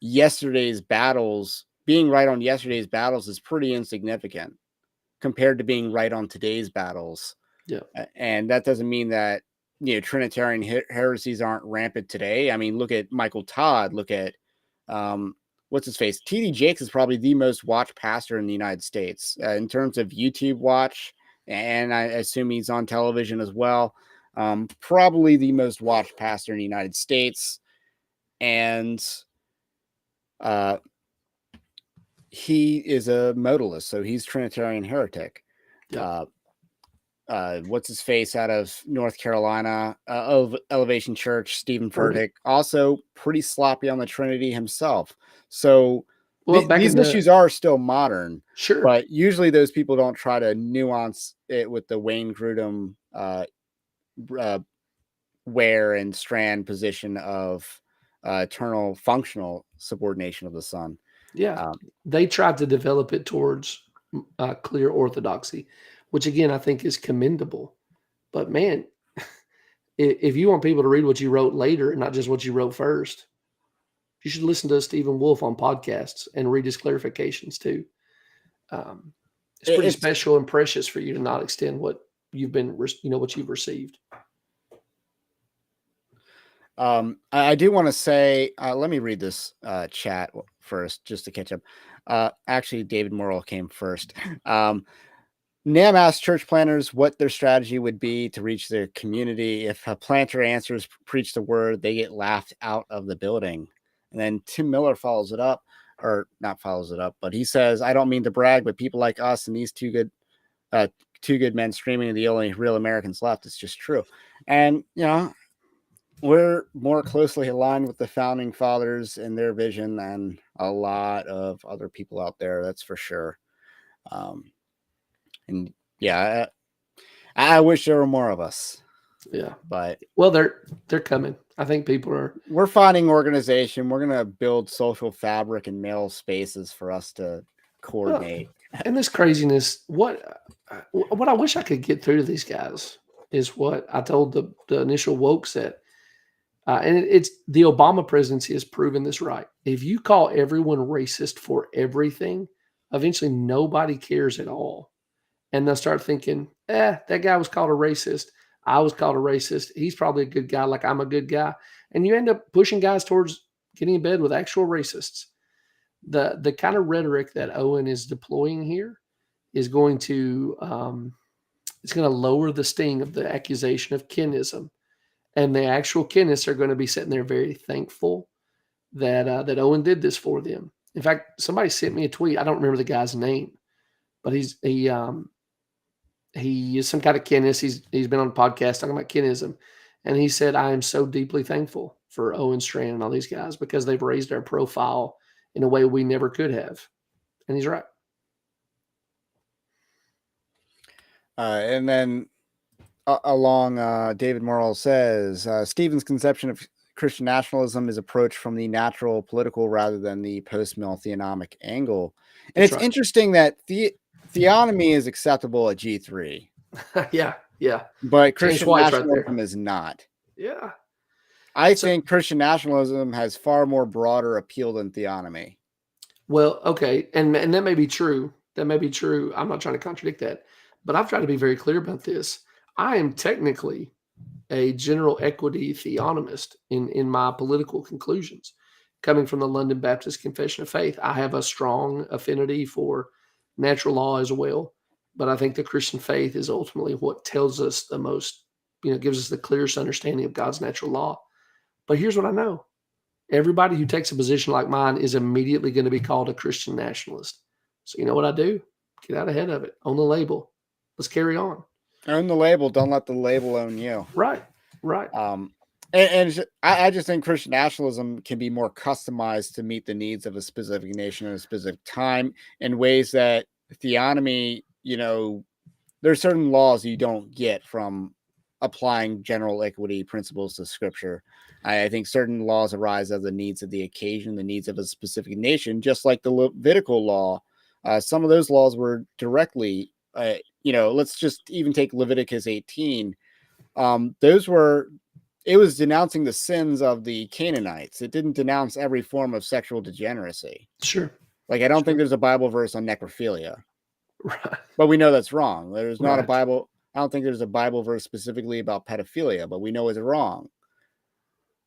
yesterday's battles, being right on yesterday's battles is pretty insignificant compared to being right on today's battles. Yeah. And that doesn't mean that, Trinitarian heresies aren't rampant today. I mean, look at Michael Todd, look at What's his face? TD Jakes is probably the most watched pastor in the United States in terms of YouTube watch, and I assume he's on television as well. Probably the most watched pastor in the United States, and he is a modalist, so he's Trinitarian heretic. Yep. What's his face out of North Carolina, Elevation Church, Stephen Furtick, also pretty sloppy on the Trinity himself. So these issues are still modern, sure, but usually those people don't try to nuance it with the Wayne Grudem Ware and Strand position of eternal functional subordination of the Son. Yeah, they tried to develop it towards clear orthodoxy, which again I think is commendable. But man, if you want people to read what you wrote later and not just what you wrote first, you should listen to Stephen Wolfe on podcasts and read his clarifications too. It's pretty special and precious for you to not extend what you've been, what you've received. I do want to say, let me read this chat first, just to catch up. Actually, David Morrill came first. Nam asked church planners what their strategy would be to reach their community. If a planter answers, preach the word, they get laughed out of the building. And then Tim Miller follows it up, or not follows it up, but he says, I don't mean to brag, but people like us and these two good men streaming are the only real Americans left. It's just true. And, we're more closely aligned with the founding fathers and their vision than a lot of other people out there. That's for sure. And yeah, I wish there were more of us. Yeah, but they're coming. I think we're finding organization. We're gonna build social fabric and mail spaces for us to coordinate. And this craziness. What I wish I could get through to these guys is what I told the initial woke set. And it's the Obama presidency has proven this right. If you call everyone racist for everything, eventually nobody cares at all. And they'll start thinking, that guy was called a racist. I was called a racist. He's probably a good guy, like I'm a good guy. And you end up pushing guys towards getting in bed with actual racists. The kind of rhetoric that Owen is deploying here is going to lower the sting of the accusation of kinism. And the actual kinists are going to be sitting there very thankful that Owen did this for them. In fact, somebody sent me a tweet. I don't remember the guy's name, but he is some kind of kinist. He's been on a podcast talking about kinism, and he said, "I am so deeply thankful for Owen Strand and all these guys because they've raised our profile in a way we never could have." And he's right. And then along, David Morrill says, Stephen's conception of Christian nationalism is approached from the natural political rather than the post-mill theonomic angle. And That's it's right. Interesting that theonomy is acceptable at G3. Yeah. But Christian nationalism is not. Yeah. I think Christian nationalism has far more broader appeal than theonomy. Well, okay. And that may be true. That may be true. I'm not trying to contradict that. But I've tried to be very clear about this. I am technically a general equity theonomist in my political conclusions. Coming from the London Baptist Confession of Faith, I have a strong affinity for natural law as well. But I think the Christian faith is ultimately what tells us the most, gives us the clearest understanding of God's natural law. But here's what I know. Everybody who takes a position like mine is immediately going to be called a Christian nationalist. So you know what I do? Get out ahead of it. Own the label. Let's carry on. Own the label. Don't let the label own you. Right. And I just think Christian nationalism can be more customized to meet the needs of a specific nation at a specific time in ways that theonomy, there's certain laws you don't get from applying general equity principles to scripture. I think certain laws arise out of the needs of the occasion, the needs of a specific nation, just like the Levitical law. Some of those laws were directly, let's just even take Leviticus 18. It was denouncing the sins of the Canaanites. It didn't denounce every form of sexual degeneracy. Sure. Like, I don't think there's a Bible verse on necrophilia. Right. But we know that's wrong. There's not a Bible. I don't think there's a Bible verse specifically about pedophilia, but we know it's wrong.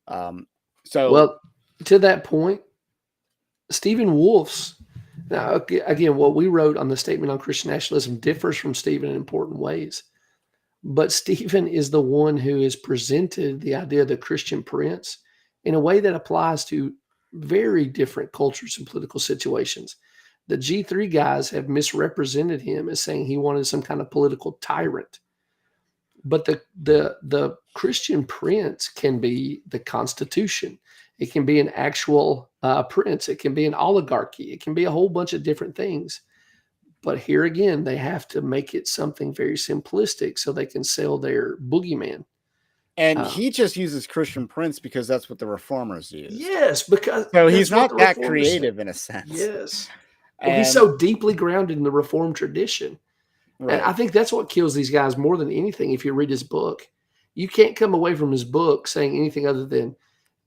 Well, to that point, Stephen Wolf's. Now, again, what we wrote on the statement on Christian nationalism differs from Stephen in important ways. But Stephen is the one who has presented the idea of the Christian prince in a way that applies to very different cultures and political situations. The G3 guys have misrepresented him as saying he wanted some kind of political tyrant. But the Christian prince can be the Constitution. It can be an actual prince. It can be an oligarchy. It can be a whole bunch of different things. But here again, they have to make it something very simplistic so they can sell their boogeyman. And he just uses Christian Prince because that's what the reformers use. Yes, because so he's not that creative in a sense. Yes. Well, he's so deeply grounded in the Reformed tradition. Right. And I think that's what kills these guys more than anything. If you read his book, you can't come away from his book saying anything other than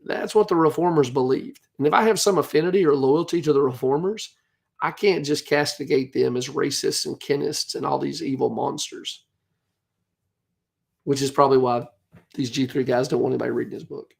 that's what the reformers believed. And if I have some affinity or loyalty to the reformers, I can't just castigate them as racists and Kenists and all these evil monsters, which is probably why these G3 guys don't want anybody reading his book.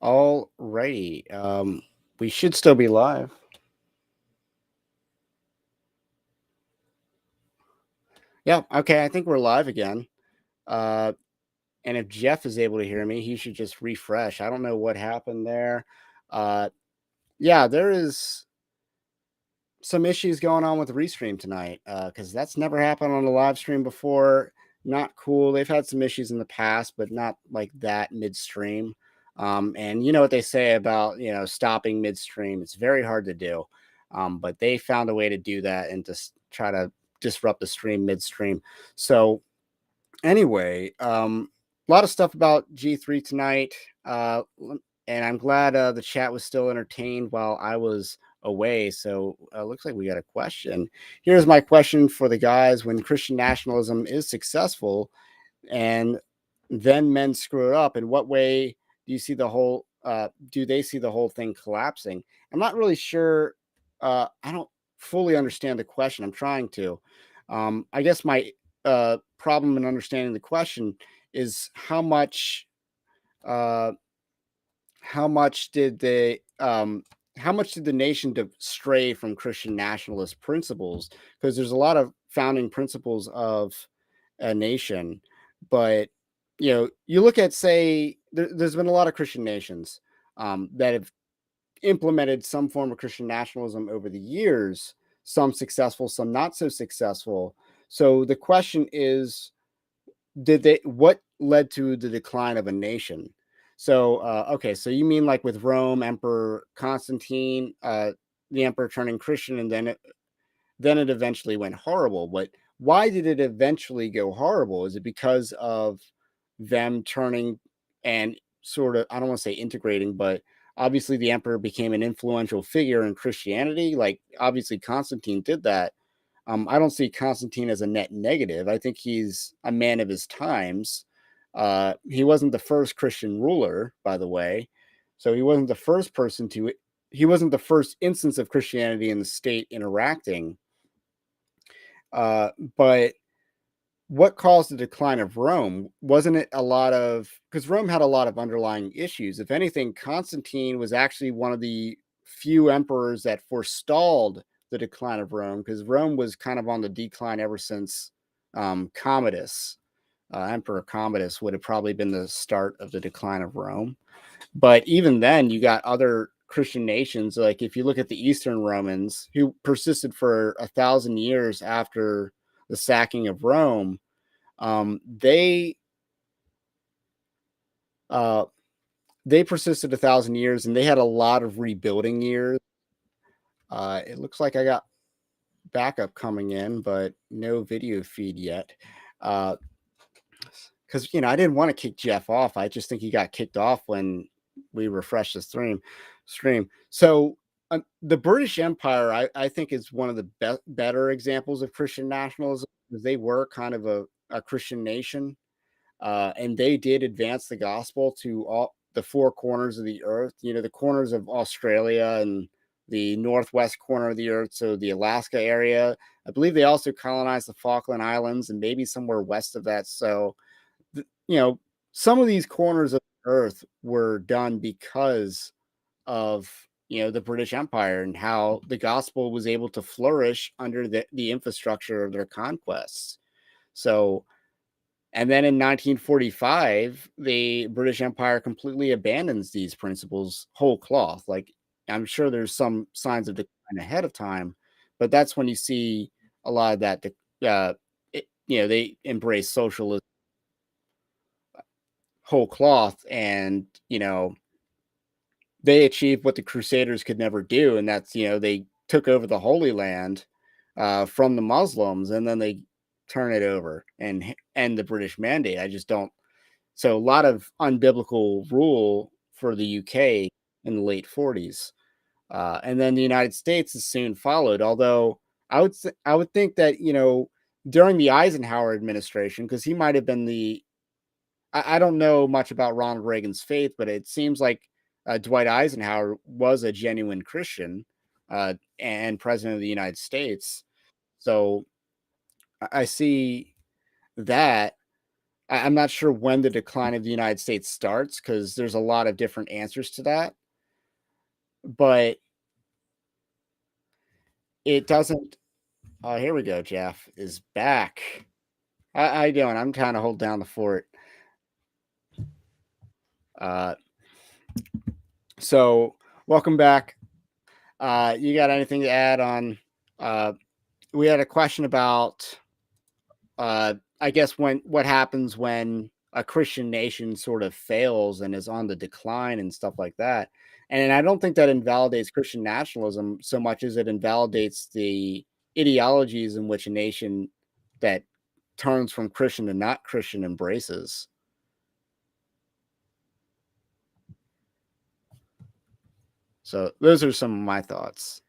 All righty. We should still be live. Yeah. Okay. I think we're live again. And if Jeff is able to hear me, he should just refresh. I don't know what happened there. Yeah, there is some issues going on with the restream tonight because that's never happened on a live stream before. Not cool. They've had some issues in the past, but not like that midstream. And you know what they say about, stopping midstream. It's very hard to do. But they found a way to do that and just try to disrupt the stream midstream. So anyway, a lot of stuff about G3 tonight. And I'm glad the chat was still entertained while I was away. So looks like we got a question. Here's my question for the guys. When Christian nationalism is successful and then men screw it up. In what way do you see the whole? Do they see the whole thing collapsing? I'm not really sure. I don't fully understand the question. I'm trying to. I guess my problem in understanding the question is uh, how much did they how much did the nation stray from Christian nationalist principles? Because there's a lot of founding principles of a nation, but you look at, say, there's been a lot of Christian nations that have implemented some form of Christian nationalism over the years, some successful, some not so successful. So the question is, what led to the decline of a nation? So okay, so you mean like with Rome, Emperor Constantine, the emperor turning Christian, and then it eventually went horrible. But why did it eventually go horrible? Is it because of them turning and sort of, I don't want to say integrating, but obviously the emperor became an influential figure in Christianity? Like, obviously Constantine did that. I don't see Constantine as a net negative. I think he's a man of his times. He wasn't the first Christian ruler, by the way. So he wasn't the first person to, he wasn't the first instance of Christianity and the state interacting. But what caused the decline of Rome? Wasn't it a lot of, because Rome had a lot of underlying issues. If anything, Constantine was actually one of the few emperors that forestalled the decline of Rome, because Rome was kind of on the decline ever since Commodus. Emperor Commodus would have probably been the start of the decline of Rome. But even then, you got other Christian nations. Like if you look at the Eastern Romans, who persisted for 1,000 years after the sacking of Rome, they persisted 1,000 years, and they had a lot of rebuilding years. It looks like I got backup coming in, but no video feed yet. Because I didn't want to kick Jeff off. I just think he got kicked off when we refreshed the stream. So the British Empire, I think, is one of the better examples of Christian nationalism, because they were kind of a Christian nation, and they did advance the gospel to all the four corners of the earth. The corners of Australia and the northwest corner of the earth, so the Alaska area. I believe they also colonized the Falkland Islands and maybe somewhere west of that. So some of these corners of the earth were done because of the British Empire, and how the gospel was able to flourish under the infrastructure of their conquests. So, and then in 1945, the British Empire completely abandons these principles whole cloth. Like, I'm sure there's some signs of decline ahead of time, but that's when you see a lot of that. They embrace socialism whole cloth, and they achieved what the Crusaders could never do, and that's they took over the Holy Land from the Muslims, and then they turn it over and end the British Mandate. I just don't. So a lot of unbiblical rule for the UK in the late 40s, and then the United States is soon followed. Although I would think that during the Eisenhower administration, because he might have been I don't know much about Ronald Reagan's faith, but it seems like Dwight Eisenhower was a genuine Christian and president of the United States. So I see that. I'm not sure when the decline of the United States starts, because there's a lot of different answers to that. But it doesn't. Oh, here we go. Jeff is back. How you doing? I'm trying to hold down the fort. So welcome back. You got anything to add on? We had a question about, I guess, what happens when a Christian nation sort of fails and is on the decline and stuff like that. And I don't think that invalidates Christian nationalism so much as it invalidates the ideologies in which a nation that turns from Christian to not Christian embraces. So those are some of my thoughts.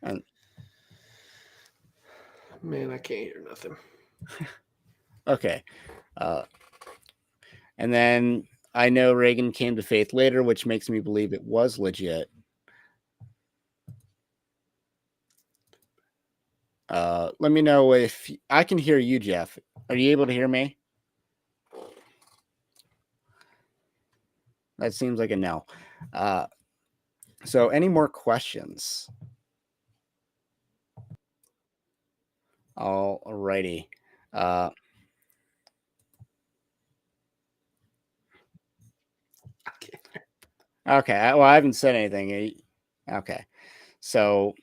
And Man, I can't hear nothing. Okay. And then I know Reagan came to faith later, which makes me believe it was legit. Let me know if I can hear you, Jeff. Are you able to hear me? That seems like a no. So any more questions? All righty. Okay. Well, I haven't said anything. Okay. So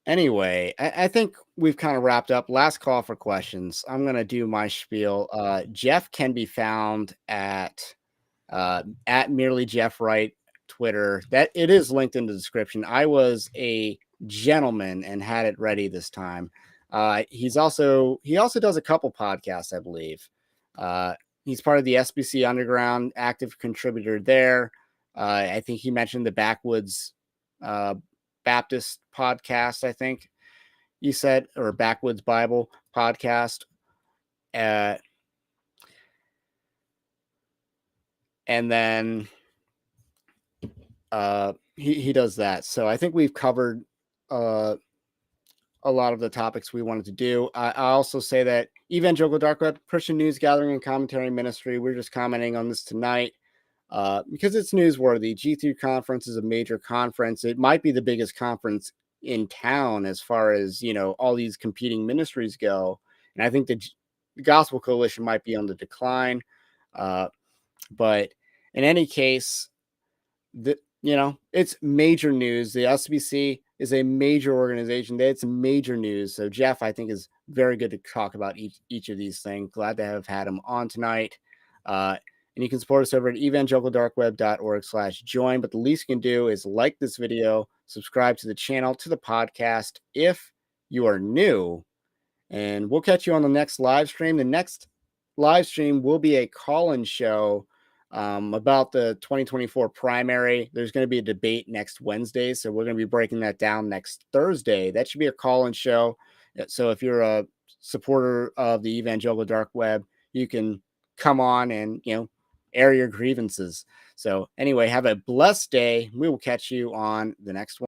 anyway, I think we've kind of wrapped up. Last call for questions. I'm going to do my spiel. Jeff can be found at merely Jeff Wright Twitter. That it is linked in the description. I was a gentleman and had it ready this time. He also does a couple podcasts, I believe. He's part of the SBC Underground, active contributor there. I think he mentioned the Backwoods Baptist podcast, I think you said, or Backwoods Bible podcast. And then he does that. So I think we've covered a lot of the topics we wanted to do. I also say that Evangelical Dark Web, Christian News Gathering and Commentary Ministry, we're just commenting on this tonight because it's newsworthy. G3 conference is a major conference. It might be the biggest conference in town as far as, all these competing ministries go. And I think the Gospel Coalition might be on the decline. But in any case, it's major news. The SBC is a major organization. It's major news. So Jeff, I think, is very good to talk about each of these things. Glad to have had him on tonight. And you can support us over at evangelicaldarkweb.org/join. But the least you can do is like this video, subscribe to the channel, to the podcast if you are new. And we'll catch you on the next live stream. The next live stream will be a call-in show about the 2024 primary. There's going to be a debate next Wednesday, so we're going to be breaking that down next Thursday. That should be a call-in show. So if you're a supporter of the Evangelical Dark Web, you can come on and, air your grievances. So anyway, have a blessed day. We will catch you on the next one.